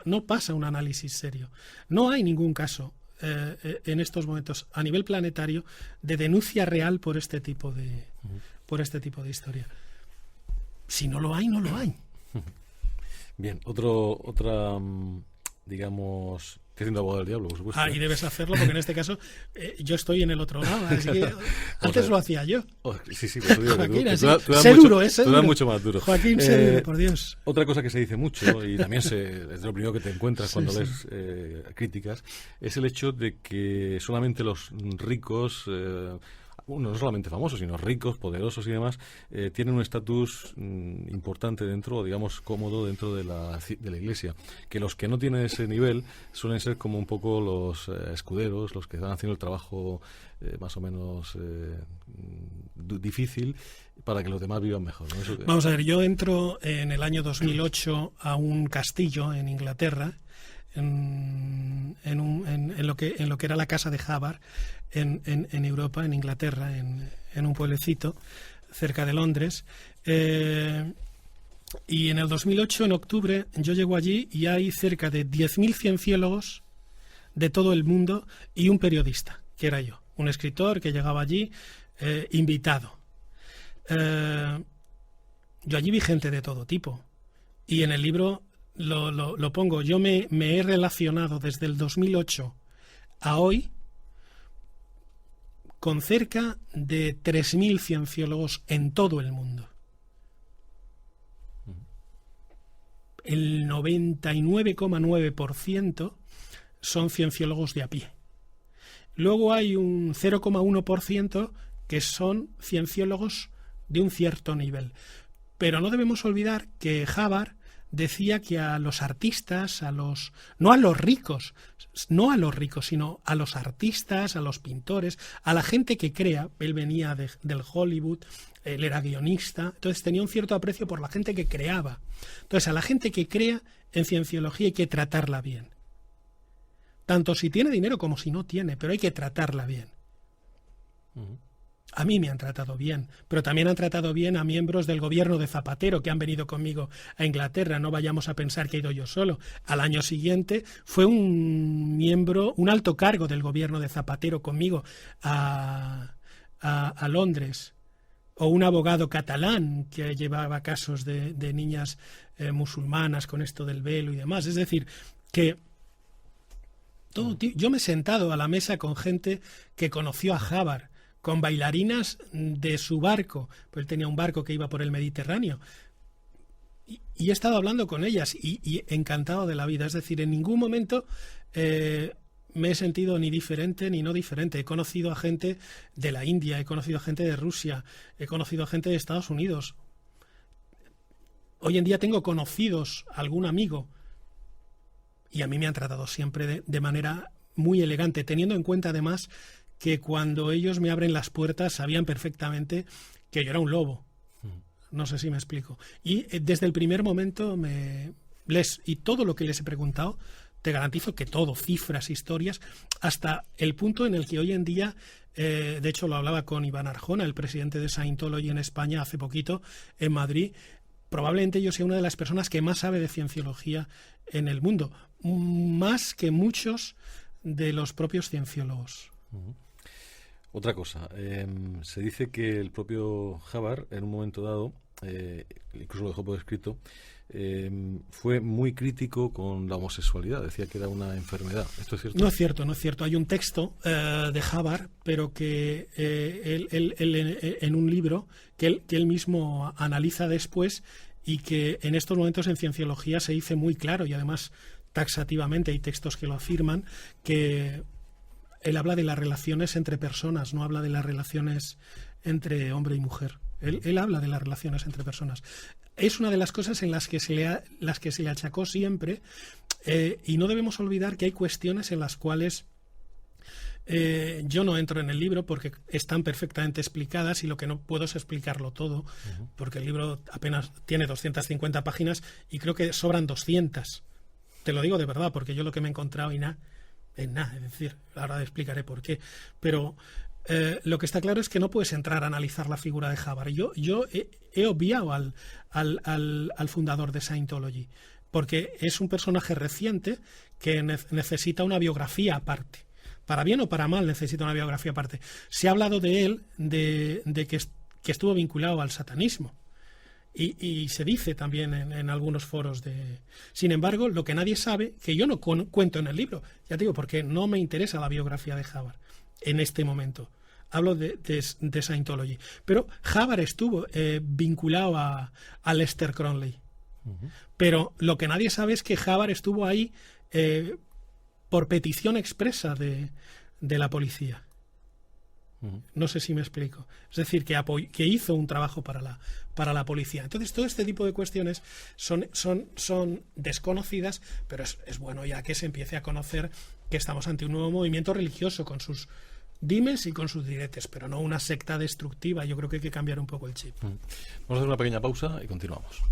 no pasa un análisis serio. No hay ningún caso en estos momentos a nivel planetario de denuncia real por este tipo de historia. Si no lo hay, no lo hay. Bien, otra, digamos, que haciendo abogado del diablo, por supuesto. Y debes hacerlo porque en este caso yo estoy en el otro lado, así que antes lo hacía yo. Sí, pues digo, Joaquín, tú das mucho más duro. Joaquín, sé duro, por Dios. Otra cosa que se dice mucho, y también es lo primero que te encuentras cuando lees críticas, es el hecho de que solamente los ricos... no solamente famosos, sino ricos, poderosos y demás, tienen un estatus importante dentro, digamos, cómodo dentro de la Iglesia. Que los que no tienen ese nivel suelen ser como un poco los escuderos, los que están haciendo el trabajo más o menos difícil para que los demás vivan mejor, ¿no? Eso que... Vamos a ver, yo entro en el año 2008 a un castillo en Inglaterra, en lo que era la casa de Havard en Europa, en Inglaterra, en un pueblecito cerca de Londres, y en el 2008, en octubre, yo llego allí y hay cerca de 10.000 cienciólogos de todo el mundo y un periodista, que era yo, un escritor que llegaba allí invitado. Yo allí vi gente de todo tipo y en el libro lo pongo. Yo me he relacionado desde el 2008 a hoy con cerca de 3.000 cienciólogos en todo el mundo. El 99,9% son cienciólogos de a pie. Luego hay un 0,1% que son cienciólogos de un cierto nivel. Pero no debemos olvidar que Havard decía que a los artistas, no a los ricos, sino a los artistas, a los pintores, a la gente que crea. Él venía del Hollywood, él era guionista, entonces tenía un cierto aprecio por la gente que creaba. Entonces, a la gente que crea en cienciología hay que tratarla bien. Tanto si tiene dinero como si no tiene, pero hay que tratarla bien. A mí me han tratado bien, pero también han tratado bien a miembros del gobierno de Zapatero que han venido conmigo a Inglaterra. No vayamos a pensar que he ido yo solo. Al año siguiente fue un alto cargo del gobierno de Zapatero conmigo a Londres. O un abogado catalán que llevaba casos de niñas musulmanas con esto del velo y demás. Es decir, que yo me he sentado a la mesa con gente que conoció a Havard, con bailarinas de su barco, pues él tenía un barco que iba por el Mediterráneo, y he estado hablando con ellas y encantado de la vida. Es decir, en ningún momento me he sentido ni diferente ni no diferente. He conocido a gente de la India, he conocido a gente de Rusia, he conocido a gente de Estados Unidos. Hoy en día tengo conocidos, algún amigo, y a mí me han tratado siempre de manera muy elegante, teniendo en cuenta además que cuando ellos me abren las puertas sabían perfectamente que yo era un lobo. No sé si me explico. Y desde el primer momento y todo lo que les he preguntado, te garantizo que todo, cifras, historias, hasta el punto en el que hoy en día, de hecho lo hablaba con Iván Arjona, el presidente de Scientology en España hace poquito, en Madrid, probablemente yo sea una de las personas que más sabe de cienciología en el mundo, más que muchos de los propios cienciólogos. Otra cosa, se dice que el propio Havard, en un momento dado, incluso lo dejó por escrito, fue muy crítico con la homosexualidad, decía que era una enfermedad. ¿Esto es cierto? No es cierto, no es cierto. Hay un texto de Havard, pero que él en un libro que él mismo analiza después y que en estos momentos en cienciología se dice muy claro, y además taxativamente, hay textos que lo afirman, que él habla de las relaciones entre personas, no habla de las relaciones entre hombre y mujer. Él habla de las relaciones entre personas. Es una de las cosas en las que se le achacó siempre, y no debemos olvidar que hay cuestiones en las cuales yo no entro en el libro porque están perfectamente explicadas, y lo que no puedo es explicarlo todo, porque el libro apenas tiene 250 páginas y creo que sobran 200. Te lo digo de verdad, porque yo lo que me he encontrado es nada, es decir, ahora explicaré por qué. Pero lo que está claro es que no puedes entrar a analizar la figura de Hubbard. Yo he obviado al fundador de Scientology, porque es un personaje reciente que necesita una biografía aparte. Para bien o para mal necesita una biografía aparte. Se ha hablado de él, de que estuvo vinculado al satanismo. Y se dice también en algunos foros de... Sin embargo, lo que nadie sabe, que yo no cuento en el libro, ya te digo, porque no me interesa la biografía de Hubbard en este momento. Hablo de Scientology. Pero Hubbard estuvo vinculado a Lester Crowley. Pero lo que nadie sabe es que Hubbard estuvo ahí por petición expresa de la policía. No sé si me explico. Es decir, que hizo un trabajo para la policía. Entonces, todo este tipo de cuestiones son desconocidas, pero es bueno ya que se empiece a conocer que estamos ante un nuevo movimiento religioso con sus dimes y con sus diretes, pero no una secta destructiva. Yo creo que hay que cambiar un poco el chip. Vamos a hacer una pequeña pausa y continuamos.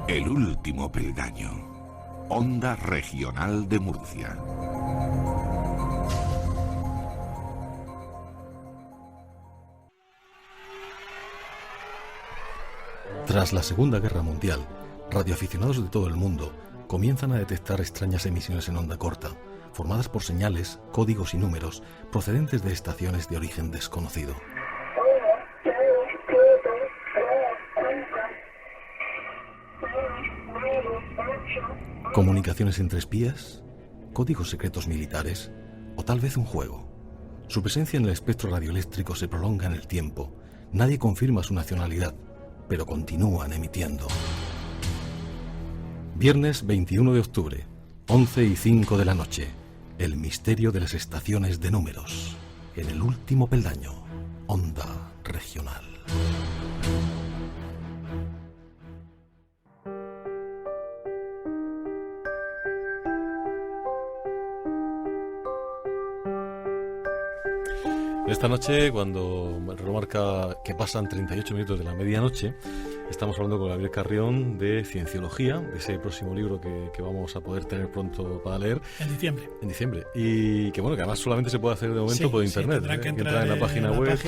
El último peldaño. Onda Regional de Murcia. Tras la Segunda Guerra Mundial, radioaficionados de todo el mundo comienzan a detectar extrañas emisiones en onda corta, formadas por señales, códigos y números procedentes de estaciones de origen desconocido. ¿Comunicaciones entre espías? ¿Códigos secretos militares? ¿O tal vez un juego? Su presencia en el espectro radioeléctrico se prolonga en el tiempo. Nadie confirma su nacionalidad, pero continúan emitiendo. Viernes 21 de octubre, 11:05 de la noche. El misterio de las estaciones de números. En el último peldaño. Onda Regional. Esta noche, cuando el reloj marca que pasan 38 minutos de la medianoche, estamos hablando con Gabriel Carrión de Cienciología, de ese próximo libro que vamos a poder tener pronto para leer. En diciembre. En diciembre. Y que bueno, que además solamente se puede hacer de momento por internet. Tendrán que entrar en la página web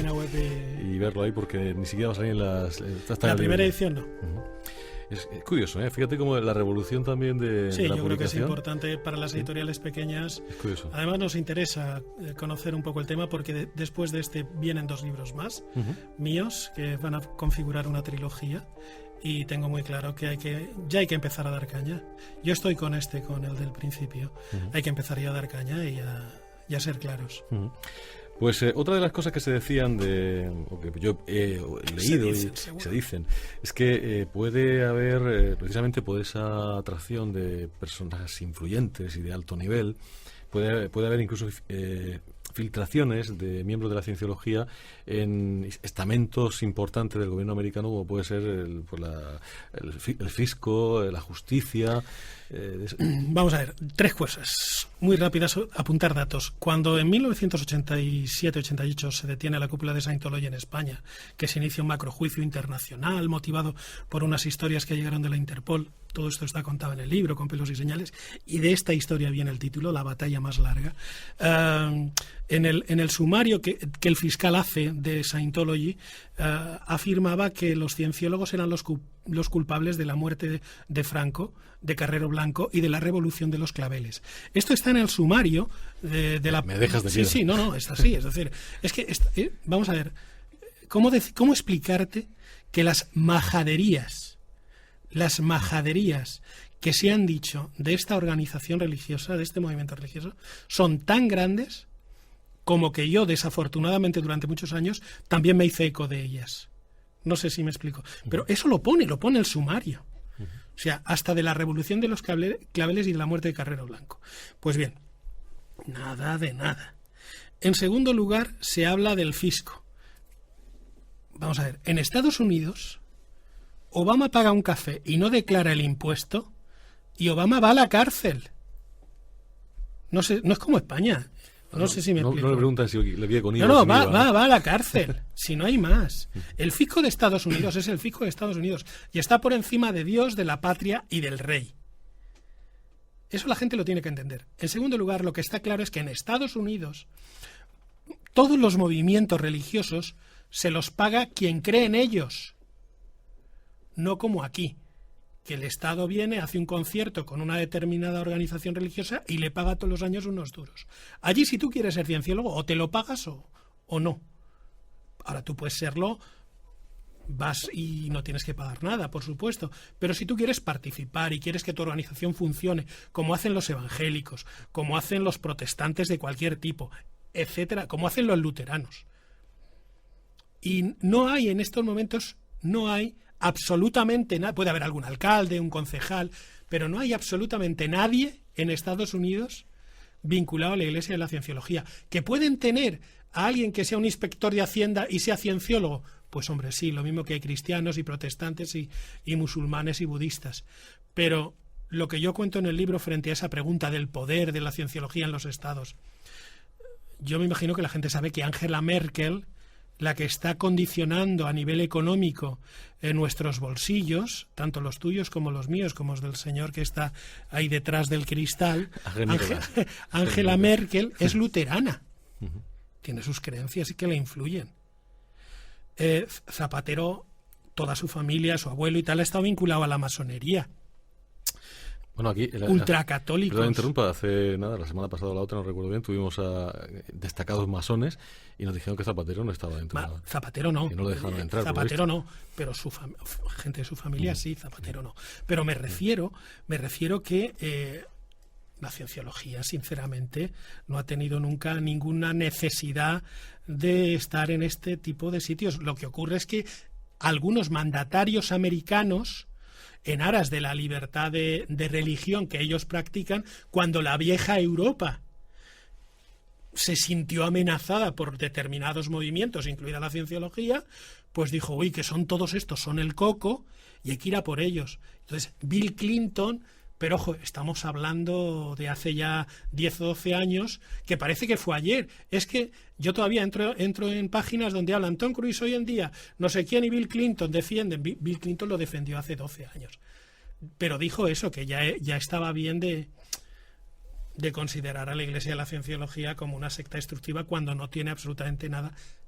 y verlo ahí, porque ni siquiera va a salir en las... La primera edición no. Es curioso, ¿eh? Fíjate cómo la revolución también de la publicación. Sí, yo creo que es importante para las editoriales pequeñas. Es curioso. Además nos interesa conocer un poco el tema, porque después de este vienen 2 libros más míos que van a configurar una trilogía, y tengo muy claro que ya hay que empezar a dar caña. Yo estoy con el del principio. Hay que empezar ya a dar caña y a ser claros. Pues otra de las cosas que se decían, o que yo he leído y se dicen, es que puede haber, precisamente por esa atracción de personas influyentes y de alto nivel, puede haber incluso filtraciones de miembros de la cienciología en estamentos importantes del gobierno americano, como puede ser el fisco, la justicia. Vamos a ver, 3 cosas muy rápidas, apuntar datos. Cuando en 1987-88 se detiene la cúpula de Scientology en España, que se inicia un macrojuicio internacional motivado por unas historias que llegaron de la Interpol, todo esto está contado en el libro con pelos y señales, y de esta historia viene el título, La batalla más larga. En el sumario que el fiscal hace de Scientology, afirmaba que los cienciólogos eran los culpables de la muerte de Franco, de Carrero Blanco y de la revolución de los claveles. Esto está en el sumario de la... Me dejas de Sí, no, está así. Es decir, es que vamos a ver, ¿cómo explicarte que las majaderías que se han dicho de esta organización religiosa, de este movimiento religioso, son tan grandes como que yo, desafortunadamente, durante muchos años, también me hice eco de ellas? No sé si me explico. Pero eso lo pone el sumario. O sea, hasta de la revolución de los claveles y de la muerte de Carrero Blanco. Pues bien, nada de nada. En segundo lugar, se habla del fisco. Vamos a ver, en Estados Unidos, Obama paga un café y no declara el impuesto, y Obama va a la cárcel. No sé, no es como España. No sé si me explico. No le preguntan si le vive con IVA. No, va a la cárcel. Si no hay más. El fisco de Estados Unidos es el fisco de Estados Unidos y está por encima de Dios, de la patria y del rey. Eso la gente lo tiene que entender. En segundo lugar, lo que está claro es que en Estados Unidos todos los movimientos religiosos se los paga quien cree en ellos. No como aquí, que el Estado viene, hace un concierto con una determinada organización religiosa y le paga todos los años unos duros. Allí, si tú quieres ser cienciólogo, o te lo pagas o no. Ahora, tú puedes serlo, vas y no tienes que pagar nada, por supuesto. Pero si tú quieres participar y quieres que tu organización funcione, como hacen los evangélicos, como hacen los protestantes de cualquier tipo, etcétera, como hacen los luteranos. Y no hay en estos momentos, no hay absolutamente nada, puede haber algún alcalde, un concejal, pero no hay absolutamente nadie en Estados Unidos vinculado a la Iglesia de la Cienciología. ¿Que pueden tener a alguien que sea un inspector de Hacienda y sea cienciólogo? Pues hombre, sí, lo mismo que hay cristianos y protestantes y musulmanes y budistas. Pero lo que yo cuento en el libro frente a esa pregunta del poder de la cienciología en los estados, yo me imagino que la gente sabe que Angela Merkel, la que está condicionando a nivel económico en nuestros bolsillos, tanto los tuyos como los míos, como los del señor que está ahí detrás del cristal, Angela Merkel es luterana. Tiene sus creencias y que le influyen. Zapatero, toda su familia, su abuelo y tal, ha estado vinculado a la masonería. Bueno, aquí ultracatólicos. Perdón, interrumpa, hace nada, la semana pasada o la otra, no recuerdo bien, tuvimos a destacados masones y nos dijeron que Zapatero no estaba dentro. Zapatero no. Que no lo dejaron entrar. Zapatero no, pero gente de su familia sí, Zapatero no. Pero me refiero que la cienciología, sinceramente, no ha tenido nunca ninguna necesidad de estar en este tipo de sitios. Lo que ocurre es que algunos mandatarios americanos, en aras de la libertad de religión que ellos practican, cuando la vieja Europa se sintió amenazada por determinados movimientos, incluida la cienciología, pues dijo, uy, que son todos estos, son el coco, y hay que ir a por ellos. Entonces, Bill Clinton, pero ojo, estamos hablando de hace ya 10 o 12 años, que parece que fue ayer. Es que yo todavía entro en páginas donde hablan Tom Cruise hoy en día, no sé quién y Bill Clinton defienden. Bill Clinton lo defendió hace 12 años. Pero dijo eso, que ya estaba bien de considerar a la Iglesia de la Cienciología como una secta destructiva cuando no tiene absolutamente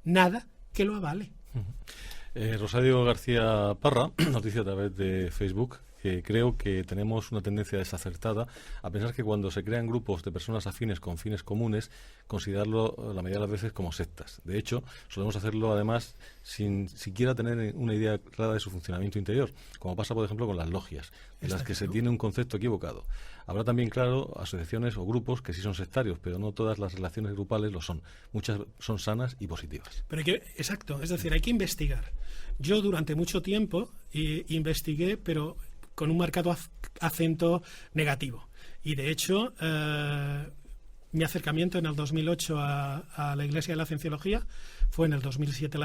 nada que lo avale. Rosario García Parra nos dice a través de Facebook que creo que tenemos una tendencia desacertada a pensar que cuando se crean grupos de personas afines con fines comunes, considerarlo la mayoría de las veces como sectas. De hecho, solemos hacerlo además sin siquiera tener una idea clara de su funcionamiento interior, como pasa por ejemplo con las logias, de las que se tiene un concepto equivocado. Habrá también, claro, asociaciones o grupos que sí son sectarios, pero no todas las relaciones grupales lo son. Muchas son sanas y positivas. Pero exacto, es decir, hay que investigar. Yo durante mucho tiempo investigué, pero con un marcado acento negativo. Y de hecho, mi acercamiento en el 2008 a la Iglesia de la Cienciología fue en el 2007,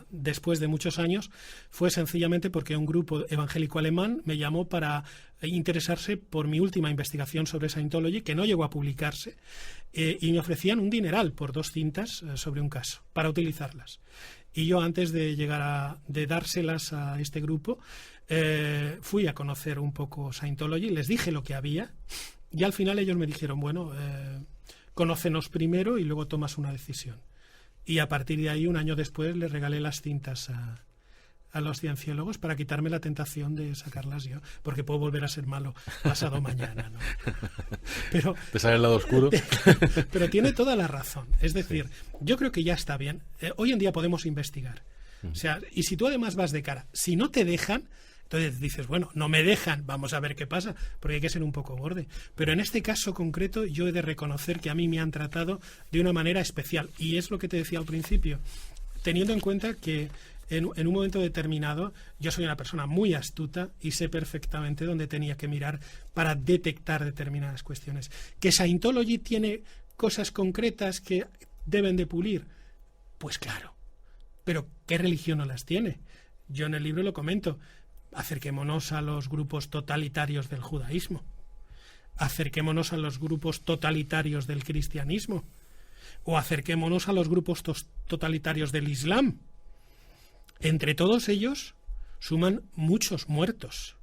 después de muchos años, fue sencillamente porque un grupo evangélico alemán me llamó para interesarse por mi última investigación sobre Scientology, que no llegó a publicarse, y me ofrecían un dineral por 2 cintas sobre un caso, para utilizarlas. Y yo, antes de de dárselas a este grupo, fui a conocer un poco Scientology, les dije lo que había, y al final ellos me dijeron, bueno, conócenos primero y luego tomas una decisión. Y a partir de ahí, un año después, les regalé las cintas a los cienciólogos para quitarme la tentación de sacarlas yo, porque puedo volver a ser malo pasado mañana, ¿no? Pero te sale el lado oscuro. Pero tiene toda la razón. Es decir, yo creo que ya está bien. Hoy en día podemos investigar. O sea, y si tú además vas de cara, si no te dejan, entonces dices, bueno, no me dejan, vamos a ver qué pasa, porque hay que ser un poco borde. Pero en este caso concreto yo he de reconocer que a mí me han tratado de una manera especial. Y es lo que te decía al principio, teniendo en cuenta que en un momento determinado, yo soy una persona muy astuta y sé perfectamente dónde tenía que mirar para detectar determinadas cuestiones. ¿Que Scientology tiene cosas concretas que deben de pulir? Pues claro. Pero ¿qué religión no las tiene? Yo en el libro lo comento. Acerquémonos a los grupos totalitarios del judaísmo. Acerquémonos a los grupos totalitarios del cristianismo. O acerquémonos a los grupos totalitarios del Islam. Entre todos ellos suman muchos muertos.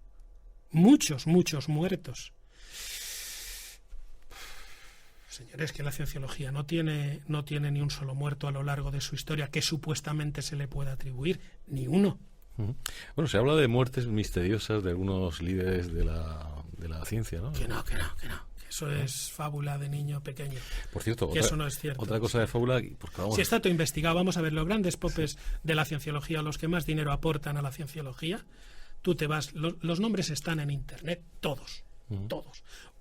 Muchos muertos. Señores, que la cienciología no tiene ni un solo muerto a lo largo de su historia que supuestamente se le pueda atribuir, ni uno. Bueno, se habla de muertes misteriosas de algunos líderes de la ciencia, ¿no? Que no. Eso es fábula de niño pequeño. Por cierto, eso no es cierto. Otra cosa de fábula, porque vamos... Si está todo investigado, vamos a ver, los grandes popes de la cienciología, los que más dinero aportan a la cienciología, tú te vas, los nombres están en internet, todos,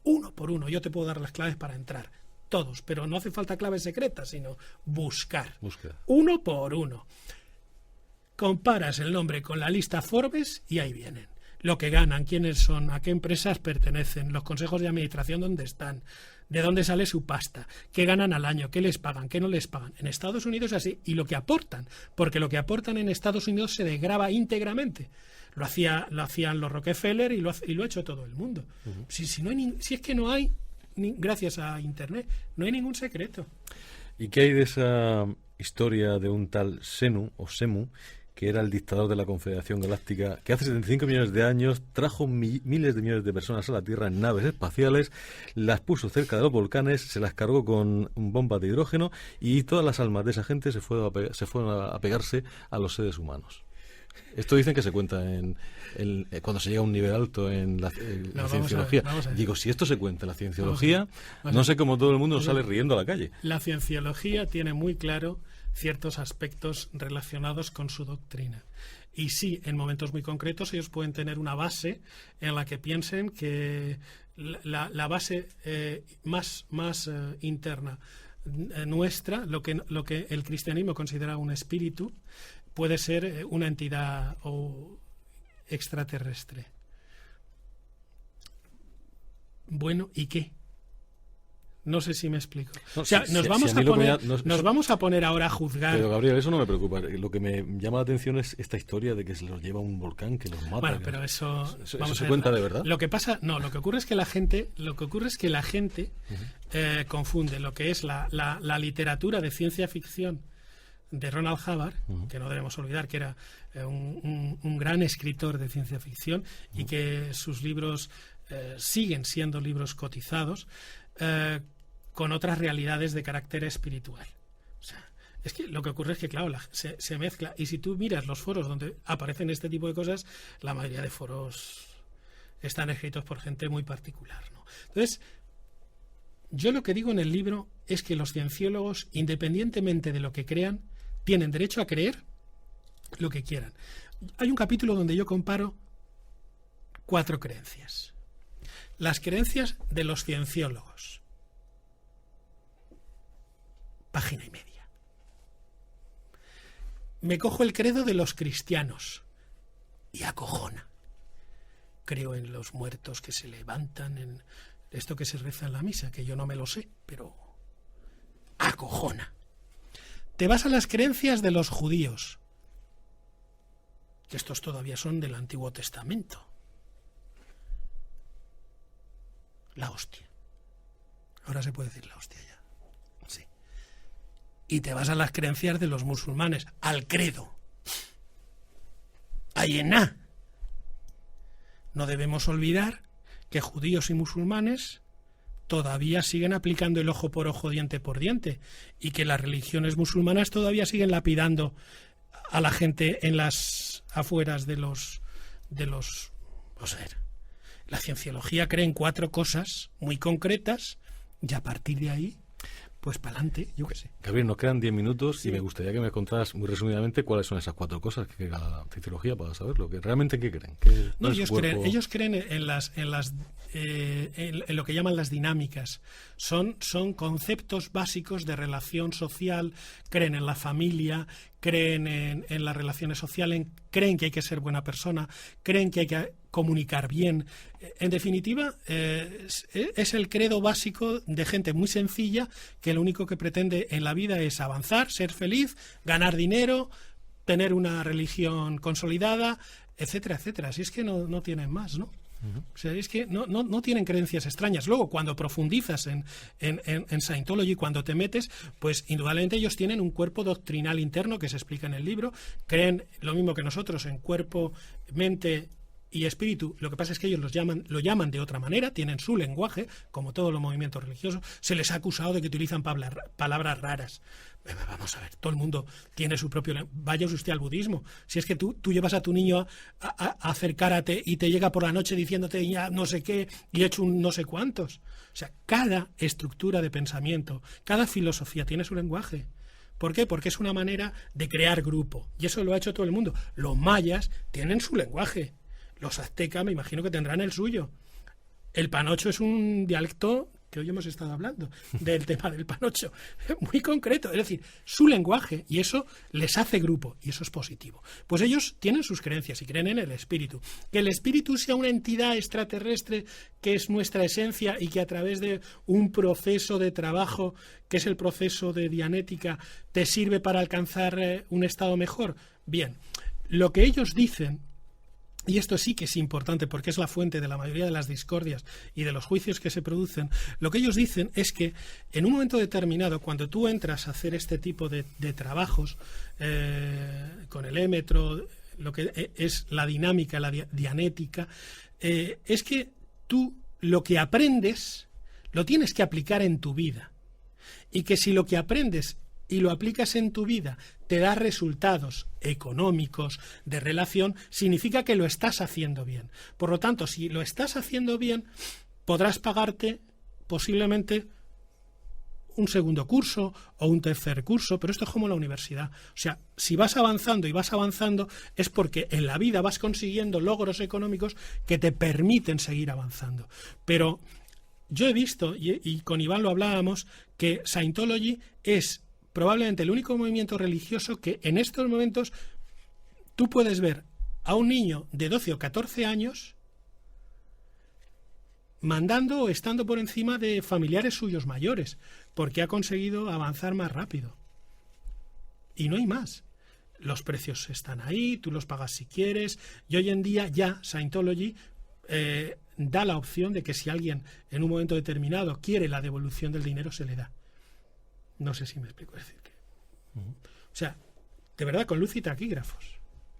uno por uno. Yo te puedo dar las claves para entrar, todos, pero no hace falta claves secretas, sino buscar. Uno por uno. Comparas el nombre con la lista Forbes y ahí vienen. Lo que ganan, quiénes son, a qué empresas pertenecen, los consejos de administración dónde están, de dónde sale su pasta, qué ganan al año, qué les pagan, qué no les pagan. En Estados Unidos es así, y lo que aportan, porque lo que aportan en Estados Unidos se desgrava íntegramente. Lo hacían los Rockefeller y lo ha hecho todo el mundo. Si es que no hay, gracias a Internet, no hay ningún secreto. ¿Y qué hay de esa historia de un tal Senu, que era el dictador de la Confederación Galáctica, que hace 75 millones de años trajo miles de millones de personas a la Tierra en naves espaciales, las puso cerca de los volcanes, se las cargó con bombas de hidrógeno y todas las almas de esa gente se fueron a pegarse a los seres humanos? Esto dicen que se cuenta cuando se llega a un nivel alto en la cienciología. Digo, si esto se cuenta en la cienciología, no sé cómo todo el mundo sale riendo a la calle. La cienciología tiene muy claro ciertos aspectos relacionados con su doctrina. Y sí, en momentos muy concretos ellos pueden tener una base en la que piensen que la base más interna nuestra, lo que el cristianismo considera un espíritu, puede ser una entidad extraterrestre. Bueno, ¿y qué? No sé si me explico. Nos vamos a poner ahora a juzgar. Pero Gabriel, eso no me preocupa. Lo que me llama la atención es esta historia de que se los lleva un volcán, que los mata. Bueno, pero eso se cuenta de verdad. Lo que ocurre es que la gente confunde lo que es la literatura de ciencia ficción de Ronald Hubbard, que no debemos olvidar que era un gran escritor de ciencia ficción y que sus libros siguen siendo libros cotizados, con otras realidades de carácter espiritual. O sea, es que lo que ocurre es que, claro, se mezcla. Y si tú miras los foros donde aparecen este tipo de cosas, la mayoría de foros están escritos por gente muy particular, ¿no? Entonces, yo lo que digo en el libro es que los cienciólogos, independientemente de lo que crean, tienen derecho a creer lo que quieran. Hay un capítulo donde yo comparo 4 creencias. Las creencias de los cienciólogos. Página y media. Me cojo el credo de los cristianos y acojona. Creo en los muertos que se levantan, en esto que se reza en la misa, que yo no me lo sé, pero acojona. Te vas a las creencias de los judíos, que estos todavía son del Antiguo Testamento. La hostia. Ahora se puede decir la hostia ya. Sí. Y te vas a las creencias de los musulmanes, al credo. Ayená. No debemos olvidar que judíos y musulmanes todavía siguen aplicando el ojo por ojo, diente por diente, y que las religiones musulmanas todavía siguen lapidando a la gente en las afueras de los vamos a ver. La cienciología cree en 4 cosas muy concretas y a partir de ahí, pues para adelante, yo qué sé. Gabriel, nos quedan 10 minutos y me gustaría que me contaras muy resumidamente cuáles son esas 4 cosas que la cienciología para saberlo. ¿Realmente qué creen? No, ellos creen en en lo que llaman las dinámicas. Son conceptos básicos de relación social, creen en la familia, creen en las relaciones sociales, creen que hay que ser buena persona, creen que hay que comunicar bien. En definitiva, es el credo básico de gente muy sencilla que lo único que pretende en la vida es avanzar, ser feliz, ganar dinero, tener una religión consolidada, etcétera, etcétera. Así es que no tienen más, ¿no? O sea, es que no tienen creencias extrañas. Luego, cuando profundizas en Scientology, cuando te metes, pues indudablemente ellos tienen un cuerpo doctrinal interno que se explica en el libro. Creen lo mismo que nosotros en cuerpo, mente y espíritu. Lo que pasa es que ellos lo llaman de otra manera, tienen su lenguaje, como todos los movimientos religiosos. Se les ha acusado de que utilizan palabras raras. Vamos a ver, todo el mundo tiene su propio lenguaje. Vaya usted al budismo. Si es que tú llevas a tu niño a hacer karate y te llega por la noche diciéndote ya no sé qué y he hecho un no sé cuántos. O sea, cada estructura de pensamiento, cada filosofía tiene su lenguaje. ¿Por qué? Porque es una manera de crear grupo. Y eso lo ha hecho todo el mundo. Los mayas tienen su lenguaje. Los aztecas me imagino que tendrán el suyo. El panocho es un dialecto que hoy hemos estado hablando del tema del panocho, muy concreto, es decir, su lenguaje, y eso les hace grupo, y eso es positivo. Pues ellos tienen sus creencias y creen en el espíritu. Que el espíritu sea una entidad extraterrestre que es nuestra esencia y que a través de un proceso de trabajo, que es el proceso de dianética, te sirve para alcanzar un estado mejor. Bien, lo que ellos dicen, y esto sí que es importante porque es la fuente de la mayoría de las discordias y de los juicios que se producen, lo que ellos dicen es que en un momento determinado, cuando tú entras a hacer este tipo de trabajos con el émetro, lo que es la dinámica, la dianética, es que tú lo que aprendes lo tienes que aplicar en tu vida. Y que si lo que aprendes y lo aplicas en tu vida te da resultados económicos, de relación, significa que lo estás haciendo bien. Por lo tanto, si lo estás haciendo bien, podrás pagarte posiblemente un segundo curso o un tercer curso, pero esto es como la universidad. O sea, si vas avanzando y vas avanzando es porque en la vida vas consiguiendo logros económicos que te permiten seguir avanzando. Pero yo he visto, y con Iván lo hablábamos, que Scientology es probablemente el único movimiento religioso que en estos momentos tú puedes ver a un niño de 12 o 14 años mandando o estando por encima de familiares suyos mayores, porque ha conseguido avanzar más rápido. Y no hay más. Los precios están ahí, tú los pagas si quieres, y hoy en día ya Scientology da la opción de que si alguien en un momento determinado quiere la devolución del dinero, se le da. No sé si me explico. Es decir, que, o sea, de verdad, con luz y taquígrafos.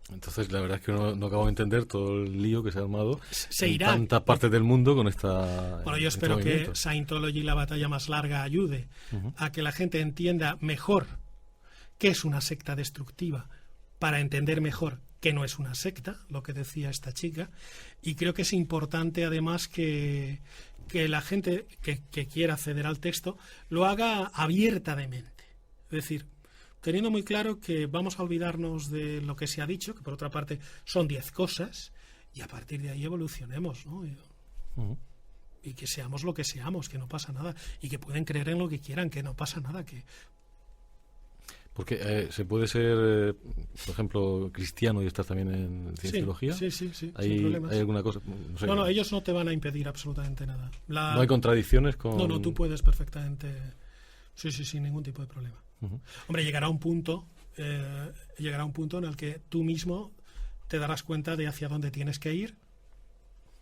Entonces, la verdad es que no acabo de entender todo el lío que se ha armado en tantas partes del mundo con esta... Bueno, yo espero que Scientology, la batalla más larga, ayude a que la gente entienda mejor qué es una secta destructiva, para entender mejor que no es una secta, lo que decía esta chica. Y creo que es importante, además, que la gente que quiera acceder al texto lo haga abierta de mente. Es decir, teniendo muy claro que vamos a olvidarnos de lo que se ha dicho, que por otra parte son 10 cosas, y a partir de ahí evolucionemos, ¿no? Y que seamos lo que seamos, que no pasa nada, y que pueden creer en lo que quieran, que no pasa nada, que... Porque se puede ser, por ejemplo, cristiano y estar también en cienciología. Sí, sin problemas. ¿Hay alguna cosa? No sé. No, ellos no te van a impedir absolutamente nada. ¿No hay contradicciones con...? No, tú puedes perfectamente... Sí, sin ningún tipo de problema. Hombre, llegará un punto en el que tú mismo te darás cuenta de hacia dónde tienes que ir,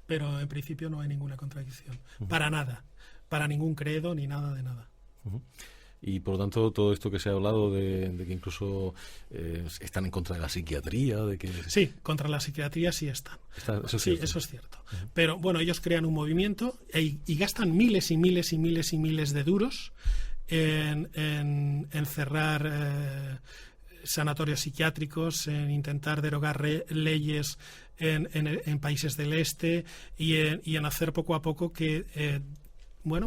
pero en principio no hay ninguna contradicción. Para nada. Para ningún credo ni nada de nada. Y por lo tanto, todo esto que se ha hablado de que incluso están en contra de la psiquiatría, de que... Sí, contra la psiquiatría sí están. Eso es cierto. Pero bueno, ellos crean un movimiento y gastan miles y miles y miles y miles de duros en cerrar sanatorios psiquiátricos, en intentar derogar leyes en países del este y en hacer poco a poco que...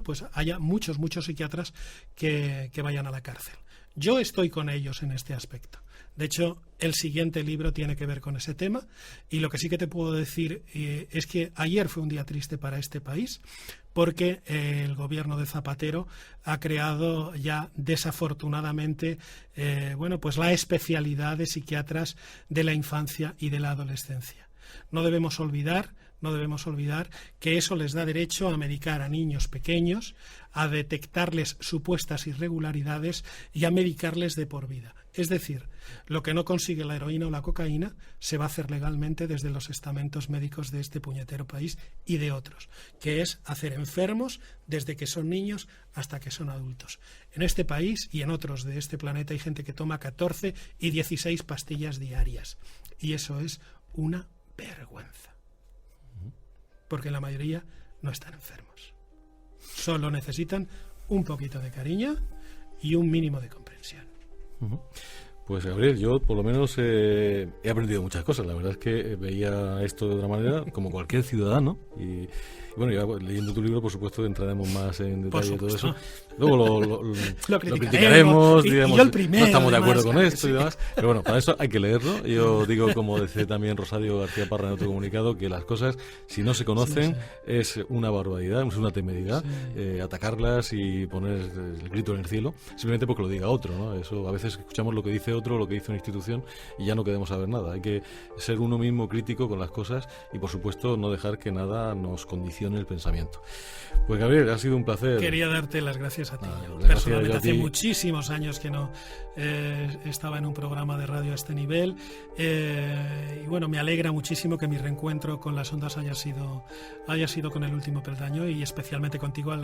pues haya muchos psiquiatras que vayan a la cárcel. Yo estoy con ellos en este aspecto. De hecho, el siguiente libro tiene que ver con ese tema, y lo que sí que te puedo decir es que ayer fue un día triste para este país, porque el gobierno de Zapatero ha creado ya desafortunadamente pues la especialidad de psiquiatras de la infancia y de la adolescencia. No debemos olvidar que eso les da derecho a medicar a niños pequeños, a detectarles supuestas irregularidades y a medicarles de por vida. Es decir, lo que no consigue la heroína o la cocaína se va a hacer legalmente desde los estamentos médicos de este puñetero país y de otros, que es hacer enfermos desde que son niños hasta que son adultos. En este país y en otros de este planeta hay gente que toma 14 y 16 pastillas diarias, y eso es una vergüenza, porque la mayoría no están enfermos. Solo necesitan un poquito de cariño y un mínimo de comprensión. Pues Gabriel, yo por lo menos he aprendido muchas cosas. La verdad es que veía esto de otra manera, como cualquier ciudadano. Y bueno, ya leyendo tu libro, por supuesto, entraremos más en detalle de todo eso. Luego lo criticaremos, digamos, y yo el primero, no estamos de acuerdo con esto y demás. Pero bueno, para eso hay que leerlo. Yo digo, como decía también Rosario García Parra en otro comunicado, que las cosas, si no se conocen, es una barbaridad, es una temeridad atacarlas y poner el grito en el cielo, simplemente porque lo diga otro, ¿no? Eso, a veces escuchamos lo que dice otro, lo que dice una institución, y ya no queremos saber nada. Hay que ser uno mismo crítico con las cosas y, por supuesto, no dejar que nada nos condicione el pensamiento. Pues Gabriel, ha sido un placer. Quería darte las gracias a ti. Personalmente, hace muchísimos años que no estaba en un programa de radio a este nivel, y bueno, me alegra muchísimo que mi reencuentro con las ondas haya sido con El Último Peldaño, y especialmente contigo,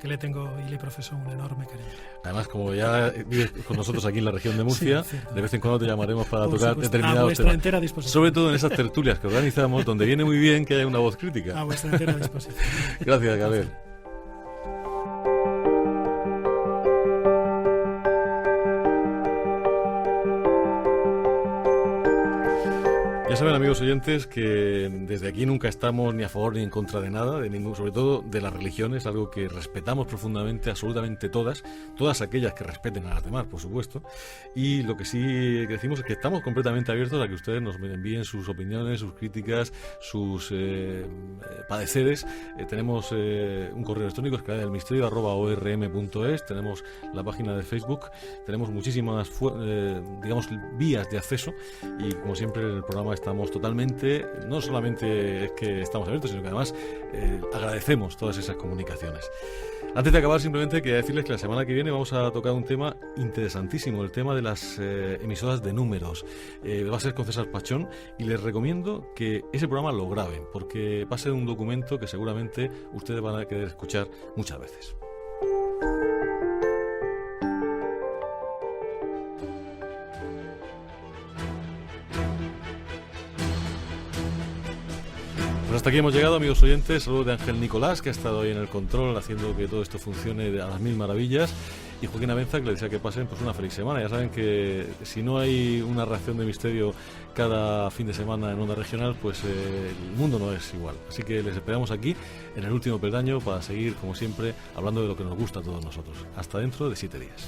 que le tengo y le profeso un enorme cariño. Además, como ya vives con nosotros aquí en la región de Murcia, de vez en cuando te llamaremos para tocar determinados temas. Entera disposición. Sobre todo en esas tertulias que organizamos, donde viene muy bien que haya una voz crítica. A vuestra entera disposición. Gracias, Gabriel. Ya saben, amigos oyentes, que desde aquí nunca estamos ni a favor ni en contra de nada, sobre todo de las religiones, algo que respetamos profundamente, absolutamente todas aquellas que respeten a las demás, por supuesto. Y lo que sí decimos es que estamos completamente abiertos a que ustedes nos envíen sus opiniones, sus críticas, sus padeceres. Tenemos un correo electrónico, escaleradelmisterio@orm.es, tenemos la página de Facebook, tenemos muchísimas vías de acceso, y como siempre en el programa estamos totalmente, no solamente es que estamos abiertos, sino que además agradecemos todas esas comunicaciones. Antes de acabar, simplemente quería decirles que la semana que viene vamos a tocar un tema interesantísimo, el tema de las emisoras de números. Va a ser con César Pachón, y les recomiendo que ese programa lo graben, porque va a ser un documento que seguramente ustedes van a querer escuchar muchas veces. Pues hasta aquí hemos llegado, amigos oyentes. Saludos de Ángel Nicolás, que ha estado ahí en el control haciendo que todo esto funcione a las mil maravillas, y Joaquín Abenza, que le decía que pasen pues una feliz semana. Ya saben que si no hay una reacción de misterio cada fin de semana en Onda Regional, pues el mundo no es igual. Así que les esperamos aquí en El Último Peldaño para seguir, como siempre, hablando de lo que nos gusta a todos nosotros. Hasta dentro de 7 días.